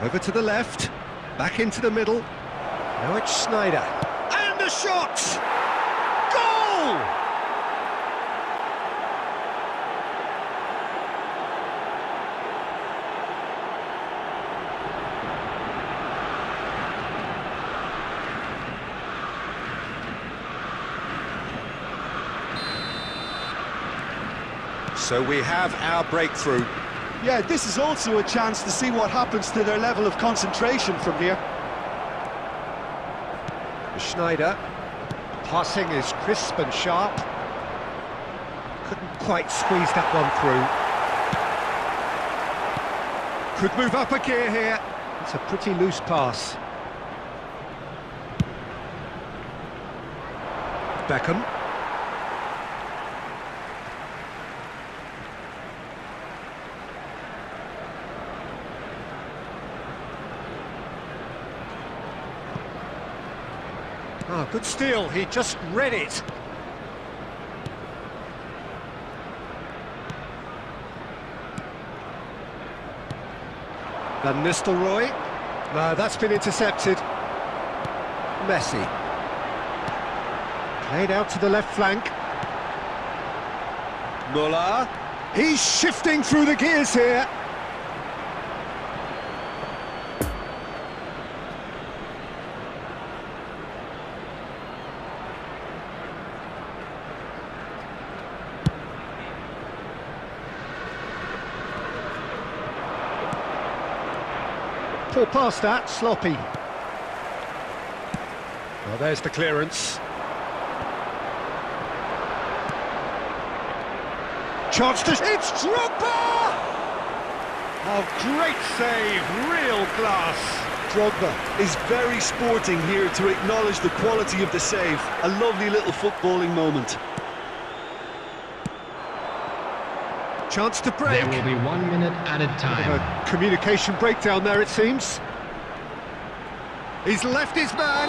Over to the left, back into the middle. Now it's Sneijder. And a shot! So we have our breakthrough. Yeah, this is also a chance to see what happens to their level of concentration from here. Schneider. Passing is crisp and sharp. Couldn't quite squeeze that one through. Could move up a gear here. It's a pretty loose pass. Beckham. Oh, good steal, he just read it. Van Nistelrooy. No, that's been intercepted. Messi. Played out to the left flank. Muller. He's shifting through the gears here. Poor pass that, sloppy. Well, there's the clearance. Chance to... It's Drogba! Oh, great save, real class. Drogba is very sporting here to acknowledge the quality of the save. A lovely little footballing moment. Chance to break. There will be 1 minute added time. A communication breakdown there, it seems. He's left his man.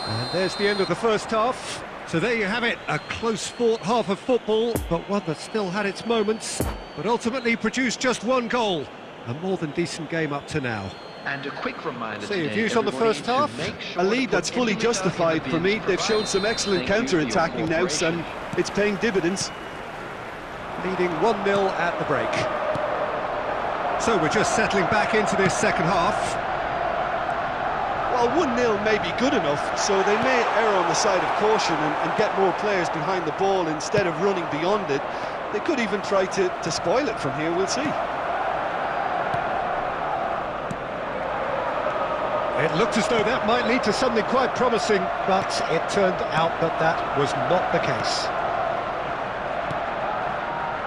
And there's the end of the first half. So there you have it, a close-fought half of football, but one that still had its moments, but ultimately produced just one goal. A more than decent game up to now. And a quick reminder So your today, views on the everybody, first to half? make sure A to lead put that's fully any return justified for me. They've shown some excellent Thank you for your counter-attacking nous, and it's paying dividends. Leading 1-0 at the break. So we're just settling back into this second half. Well, 1-0 may be good enough, so they may err on the side of caution and get more players behind the ball instead of running beyond it. They could even try to spoil it from here, we'll see. It looked as though that might lead to something quite promising, but it turned out that that was not the case.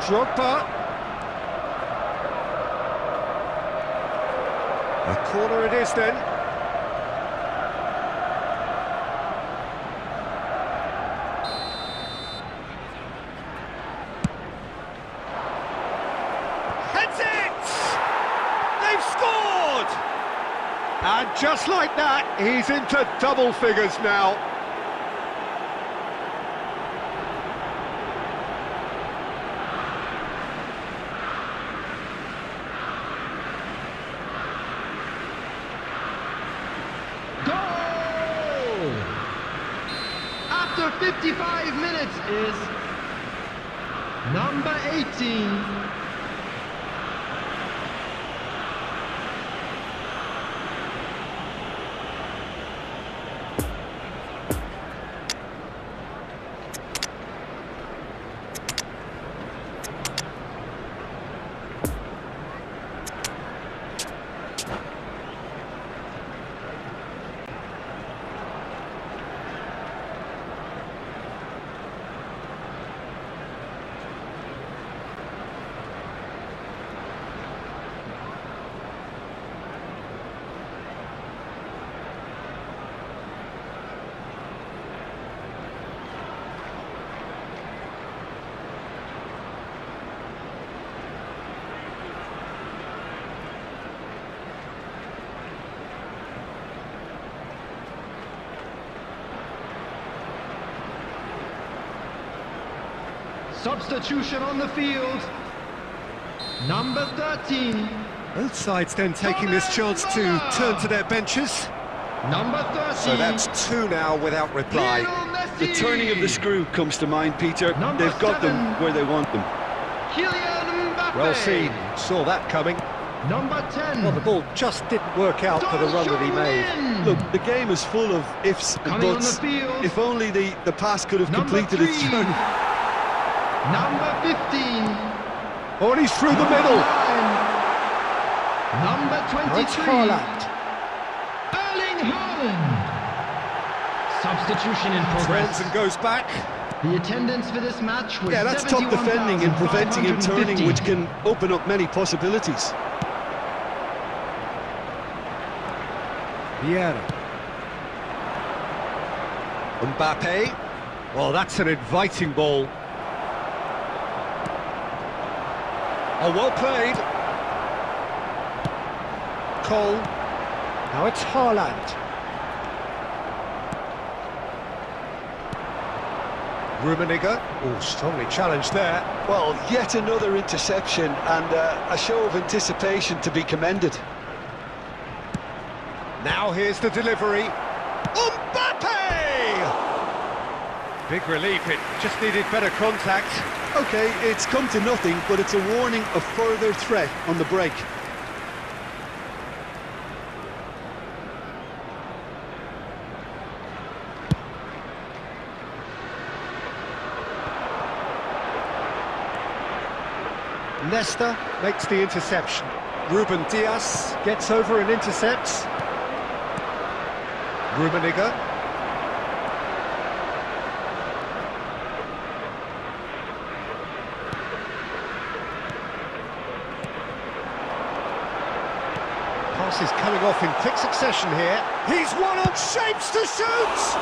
Drogba. A corner it is then. Heads it! They've scored! And just like that, he's into double figures now. Goal! After 55 minutes is number 18. Substitution on the field. Number 13. Both sides then taking this chance to turn to their benches. Number 13. So that's two now without reply. The turning of the screw comes to mind, Peter. Number They've got 7. them where they want them. Kylian Mbappe. Well seen, saw that coming. Number 10. Well, the ball just didn't work out for the run that he made. Look, the game is full of ifs and Coming on buts. the field. If only the pass could have Number completed its 3. journey. Number 15. Oh, and he's through the middle. Number 23. It's Haaland. Erling Haaland. Substitution in progress. Turns and goes back. The attendance for this match was Yeah, that's top defending and preventing him turning, which can open up many possibilities. Vieira. Mbappe. Well, that's an inviting ball. Oh, well played. Cole. Now it's Haaland. Rummenigge. Oh, strongly challenged there. Well, yet another interception and a show of anticipation to be commended. Now here's the delivery. Mbappe! Big relief, it just needed better contact. Okay, it's come to nothing, but it's a warning of further threat on the break. Nesta makes the interception. Ruben Dias gets over and intercepts. Rummenigge. Pass is coming off in quick succession here. He's one on shapes to shoot!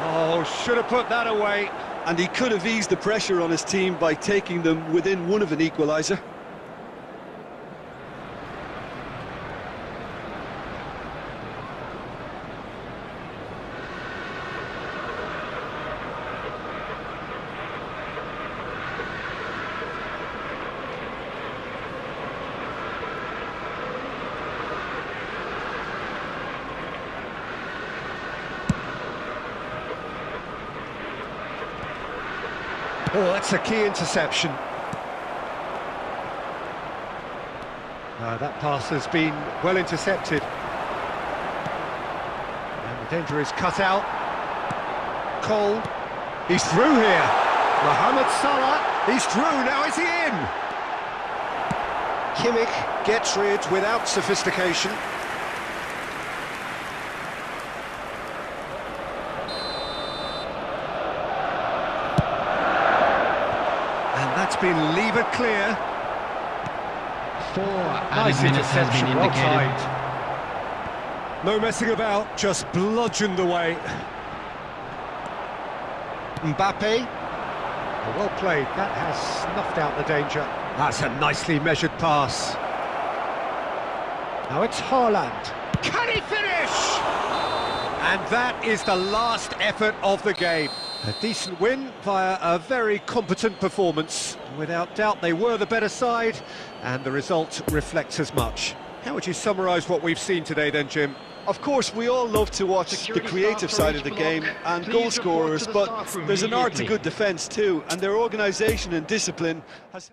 Oh, should have put that away. And he could have eased the pressure on his team by taking them within one of an equaliser. Oh, that's a key interception. That pass has been well intercepted. And the danger is cut out. Cole, he's through here. Mohamed Salah, he's through, now is he in? Kimmich gets rid without sophistication. That's been levered clear. 4 Nice added minutes has been interception, well indicated. timed. No messing about, just bludgeoned away. Mbappe. Oh, well played, that has snuffed out the danger. That's a nicely measured pass. Now it's Haaland. Can he finish? And that is the last effort of the game. A decent win via a very competent performance. Without doubt, they were the better side, and the result reflects as much. How would you summarise what we've seen today then, Jim? Of course, we all love to watch the creative side of the game and goal scorers, but there's an art to good defence too, and their organisation and discipline has...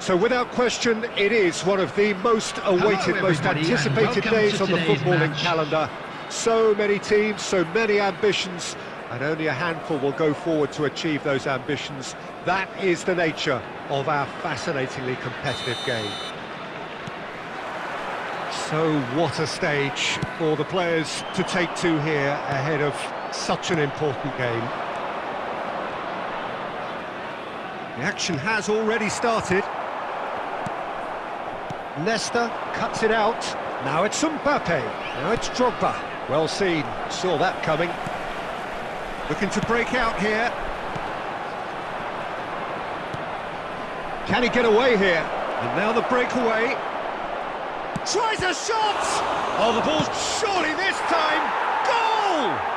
So without question, it is one of the most awaited, most anticipated days on the footballing calendar. So many teams, so many ambitions, and only a handful will go forward to achieve those ambitions. That is the nature of our fascinatingly competitive game. So what a stage for the players to take to here ahead of such an important game. The action has already started. Nesta cuts it out. Now it's Mbappe. Now it's Drogba. Well seen. Saw that coming. Looking to break out here. Can he get away here? And now the breakaway. Tries a shot! Oh, the ball's surely this time. Goal!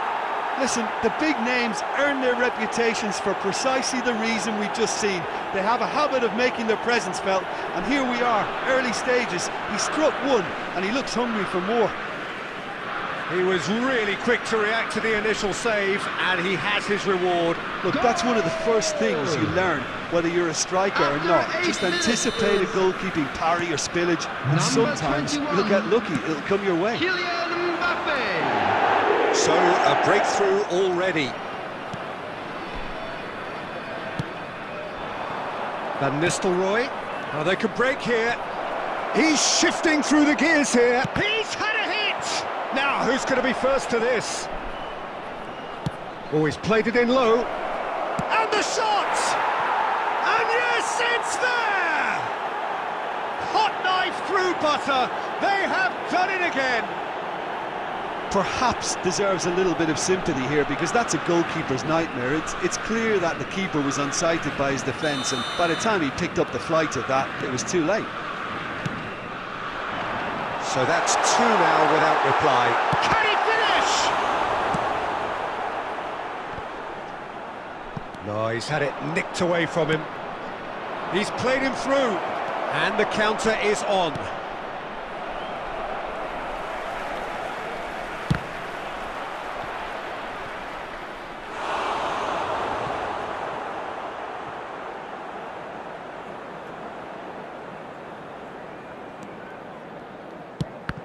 Listen, the big names earn their reputations for precisely the reason we've just seen. They have a habit of making their presence felt, and here we are, early stages. He struck one, and he looks hungry for more. He was really quick to react to the initial save, and he has his reward. Look, that's one of the first things you learn, whether you're a striker or not. Just anticipate a goalkeeping parry or spillage, and sometimes you'll get lucky, it'll come your way. Kylian Mbappe. So, a breakthrough already. Van Nistelrooy. Now they could break here. He's shifting through the gears here. He's had a hit! Now, who's going to be first to this? Oh, he's played it in low. And the shot! And yes, it's there! Hot knife through butter. They have done it again. Perhaps deserves a little bit of sympathy here, because that's a goalkeeper's nightmare. It's clear that the keeper was unsighted by his defence, and by the time he picked up the flight of that, it was too late. So that's two now without reply. Can he finish? No, he's had it nicked away from him. He's played him through, and the counter is on.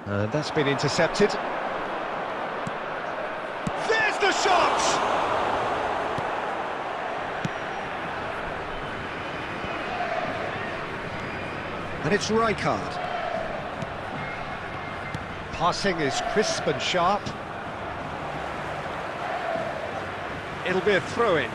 And that's been intercepted. There's the shot! And it's Rijkaard. Passing is crisp and sharp. It'll be a throw-in.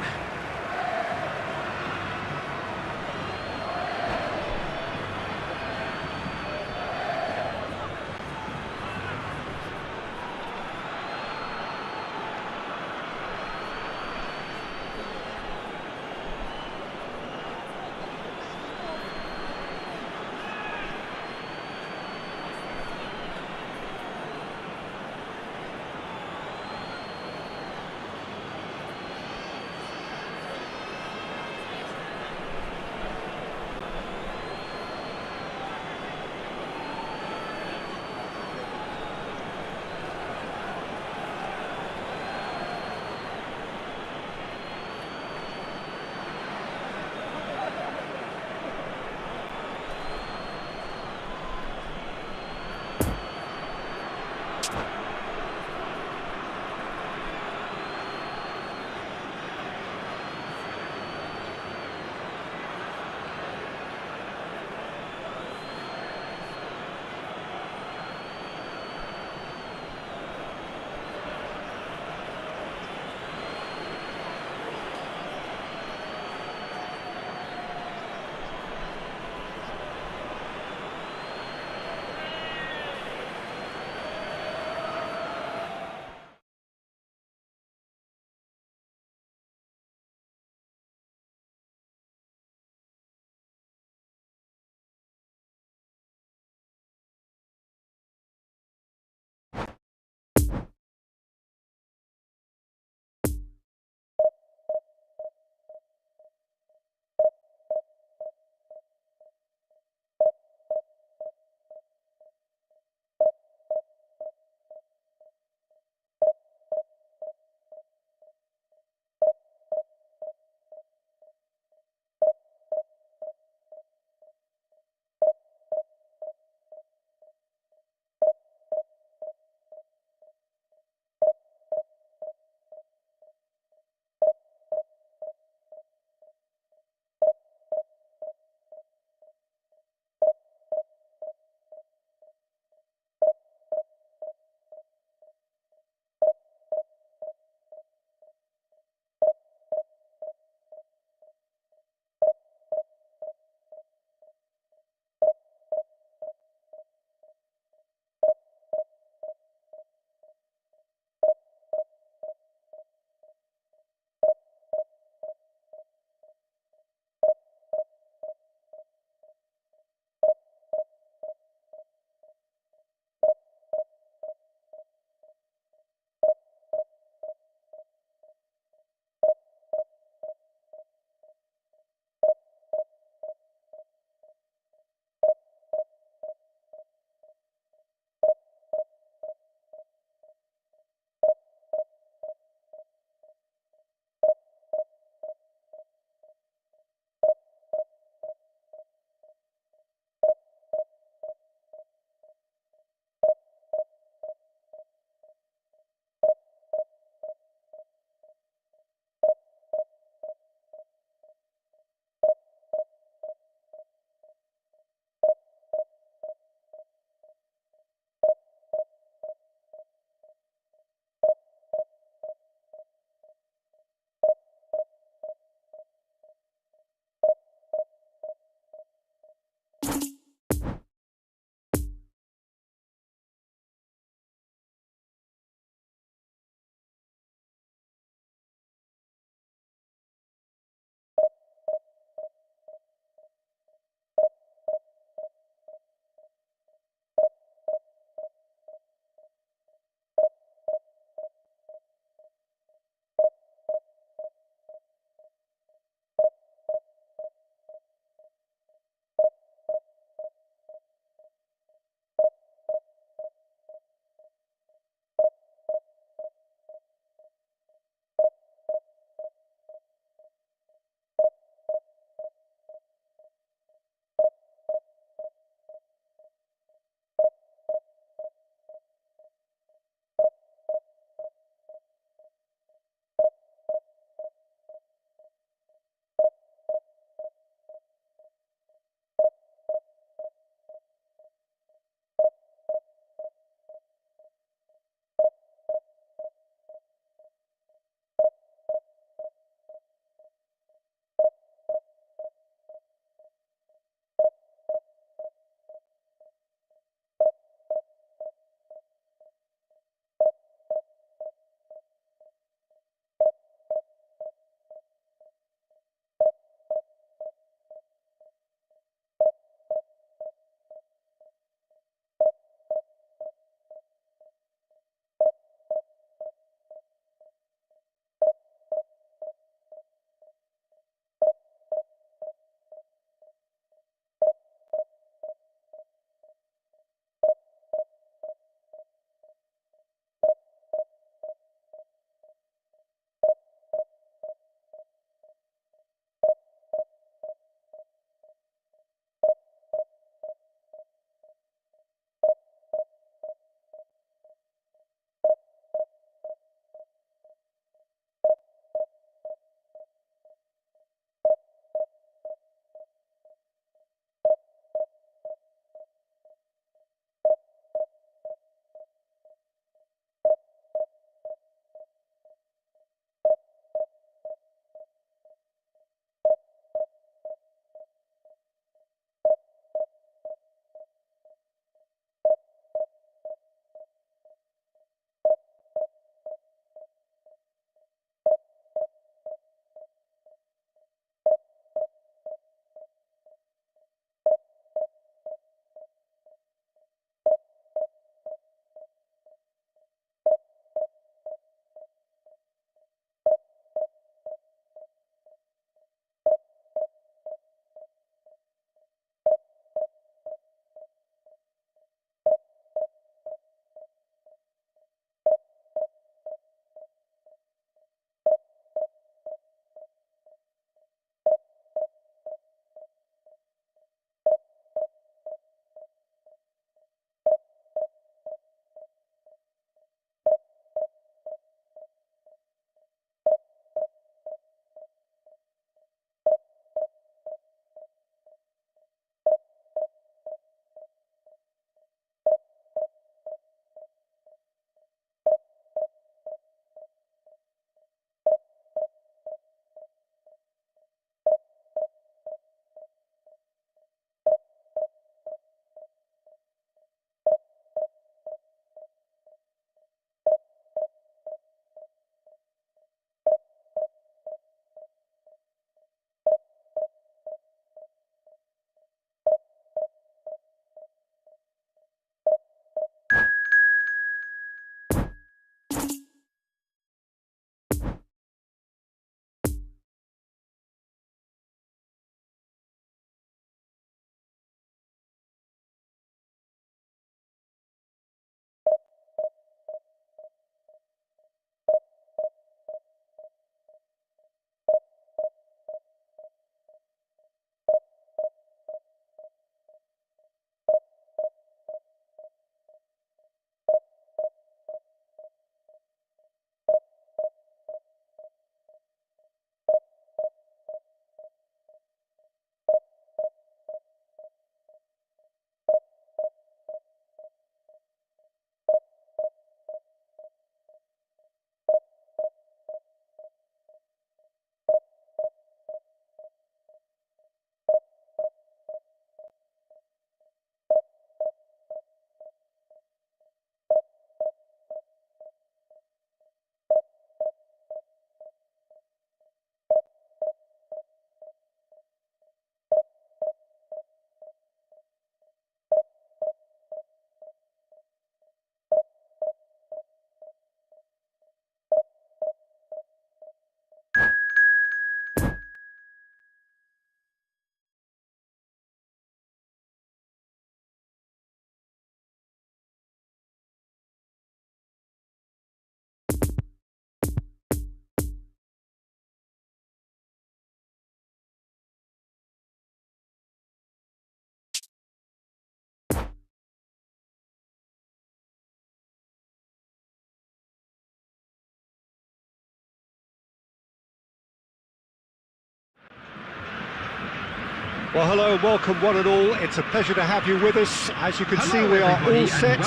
Well, hello and welcome one and all. It's a pleasure to have you with us. As you can see, we are all set.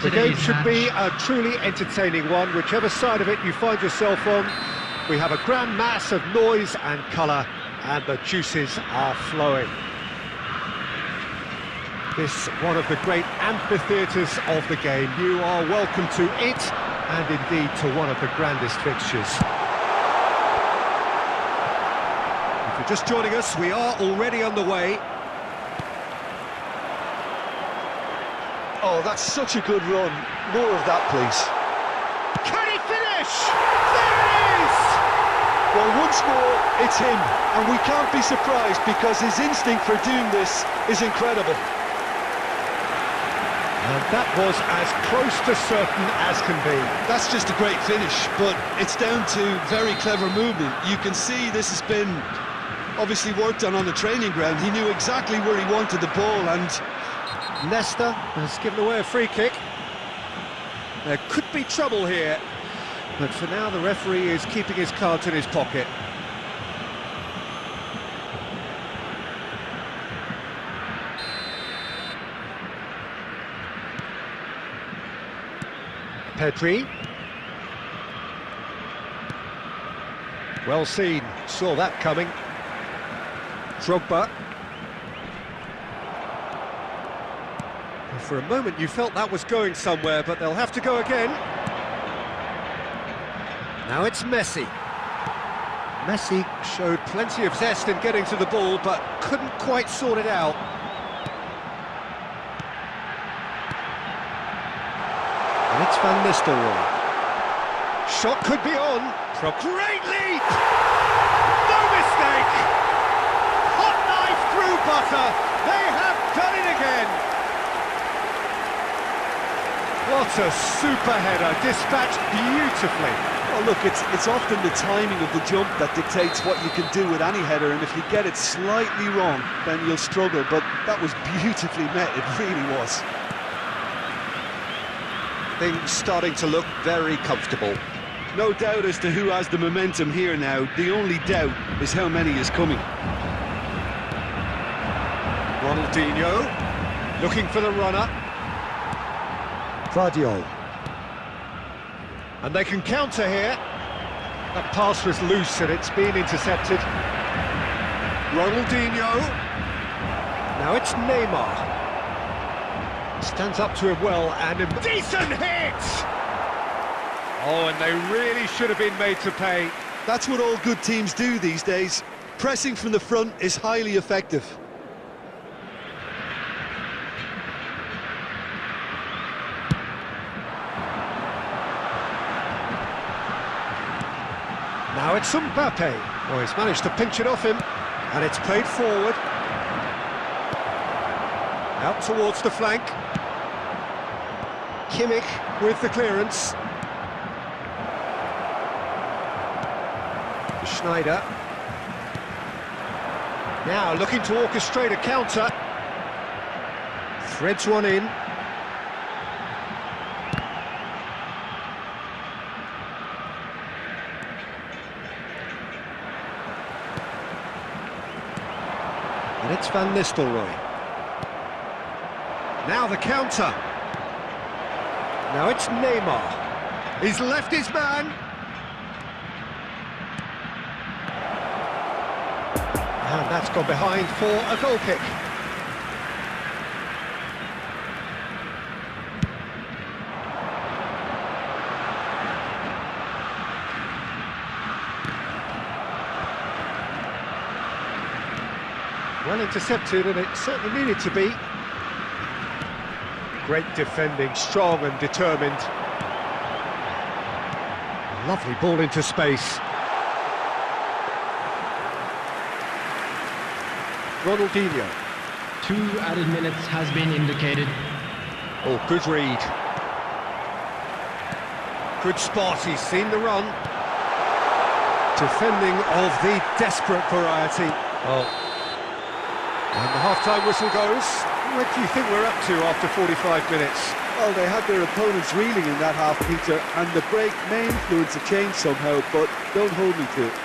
The game should be a truly entertaining one, whichever side of it you find yourself on. We have a grand mass of noise and colour, and the juices are flowing. This one of the great amphitheatres of the game. You are welcome to it, and indeed to one of the grandest fixtures. If you're just joining us, we are already underway. Oh, that's such a good run. More of that, please. Can he finish? There it is! Well, once more, it's him, and we can't be surprised because his instinct for doing this is incredible. And that was as close to certain as can be. That's just a great finish, but it's down to very clever movement. You can see this has been obviously worked on the training ground. He knew exactly where he wanted the ball, and Leicester has given away a free kick. There could be trouble here, but for now the referee is keeping his cards in his pocket. Pedri. Well seen, saw that coming. Drogba. For a moment you felt that was going somewhere, but they'll have to go again. Now it's Messi. Messi showed plenty of zest in getting to the ball, but couldn't quite sort it out. And it's Van Nistelrooy. Shot could be on. Great leap! No mistake! Hot knife through butter. They have done it again. What a super header, dispatched beautifully. well, look, it's often the timing of the jump that dictates what you can do with any header, and if you get it slightly wrong, then you'll struggle, but that was beautifully met, it really was. Things starting to look very comfortable. No doubt as to who has the momentum here now. The only doubt is how many is coming. Ronaldinho, looking for the runner. Vardiol. And they can counter here. That pass was loose and it's been intercepted. Ronaldinho. Now it's Neymar. Stands up to him well and a decent hit! Oh, and they really should have been made to pay. That's what all good teams do these days. Pressing from the front is highly effective. Now it's Mbappe. Oh, he's managed to pinch it off him, and it's played forward. Out towards the flank. Kimmich with the clearance. Schneider. Now looking to orchestrate a counter. Threads one in. And it's Van Nistelrooy. Now the counter. Now it's Neymar. He's left his man. And that's gone behind for a goal kick. Well intercepted, and it certainly needed to be. Great defending, strong and determined. Lovely ball into space. Ronaldinho. 2 added minutes has been indicated. Oh, good read. Good spot, he's seen the run. Defending of the desperate variety. Oh. And the half-time whistle goes. What do you think we're up to after 45 minutes? Well, they had their opponents reeling in that half, Peter, and the break may influence a change somehow, but don't hold me to it.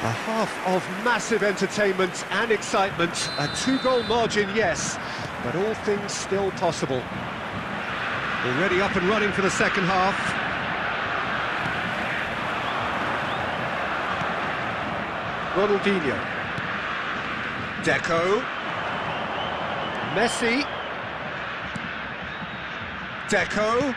A half of massive entertainment and excitement. A 2-goal margin, yes, but all things still possible. Already up and running for the second half. Ronaldinho. Deco. Messi. Deco.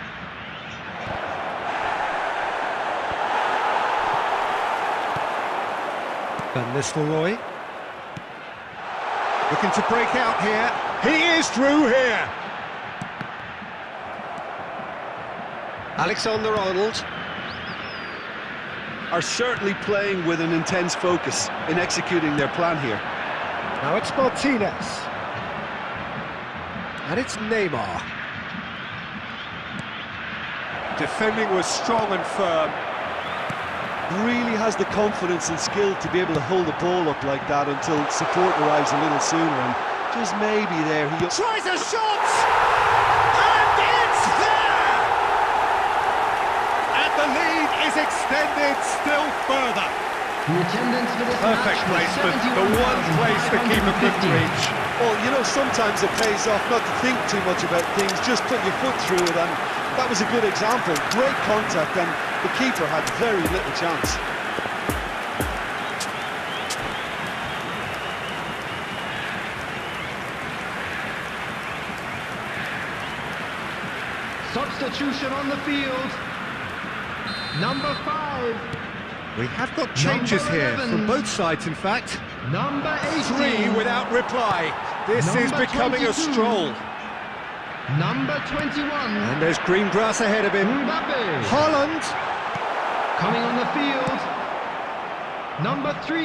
Van Nistelrooy. Looking to break out here. He is through here. Alexander-Arnold. Are certainly playing with an intense focus in executing their plan here. Now it's Martinez. And it's Neymar. Defending was strong and firm. Really has the confidence and skill to be able to hold the ball up like that until support arrives a little sooner, and just maybe there he tries a shot, and it's there! And the lead is extended still further. The attendance for this Perfect match was placement, the one place the keeper couldn't reach. Well, you know, sometimes it pays off not to think too much about things, just put your foot through it, and that was a good example. Great contact, and the keeper had very little chance. Substitution on the field. Number 5. We have got changes here from both sides, in fact. Number 3 18. without reply. This is Number becoming 22. a stroll. Number 21. And there's green grass ahead of him. Mbappe. Haaland. Coming on the field. Number 3.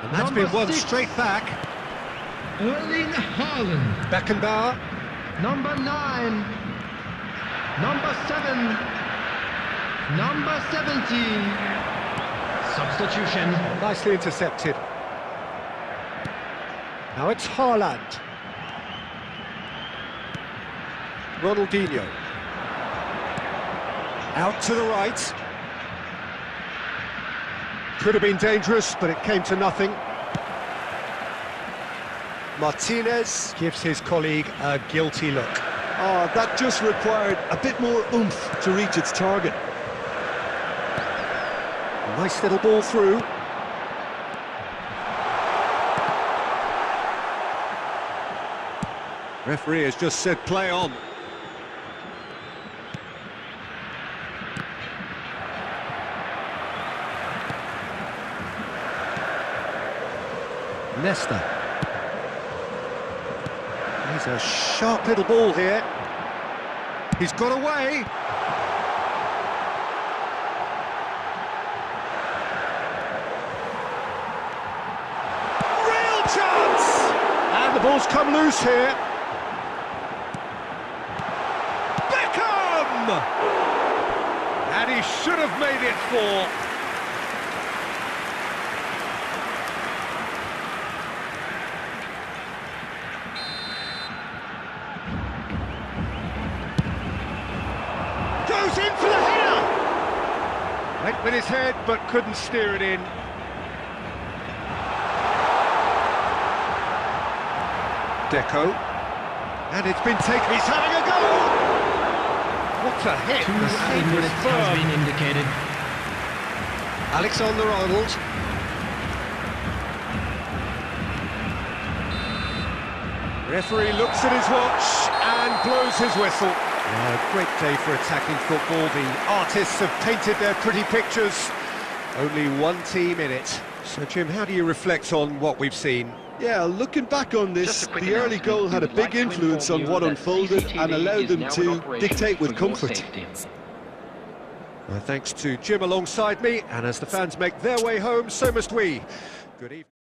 And that's Number been won 6. straight back. Erling Haaland. Beckenbauer. Number 9. Number 7. Number 17. Substitution. Nicely intercepted. Now it's Haaland. Ronaldinho. Out to the right. Could have been dangerous, but it came to nothing. Martinez gives his colleague a guilty look. Oh, that just required a bit more oomph to reach its target. Nice little ball through. Referee has just said play on. Nesta. He's a sharp little ball here. He's got away. Real chance! And the ball's come loose here. Beckham! And he should have made it 4. Goes in for the header! Went with his head, but couldn't steer it in. Deco. And it's been taken. He's having a go! What a hit! 2 The added save was minutes has firm. been indicated. Alexander-Arnold. Referee looks at his watch and blows his whistle. A great day for attacking football. The artists have painted their pretty pictures. Only one team in it. So, Jim, how do you reflect on what we've seen? Yeah, looking back on this, the early goal had a big influence on what unfolded and allowed them to dictate with comfort. Thanks to Jim alongside me, and as the fans make their way home, so must we. Good evening.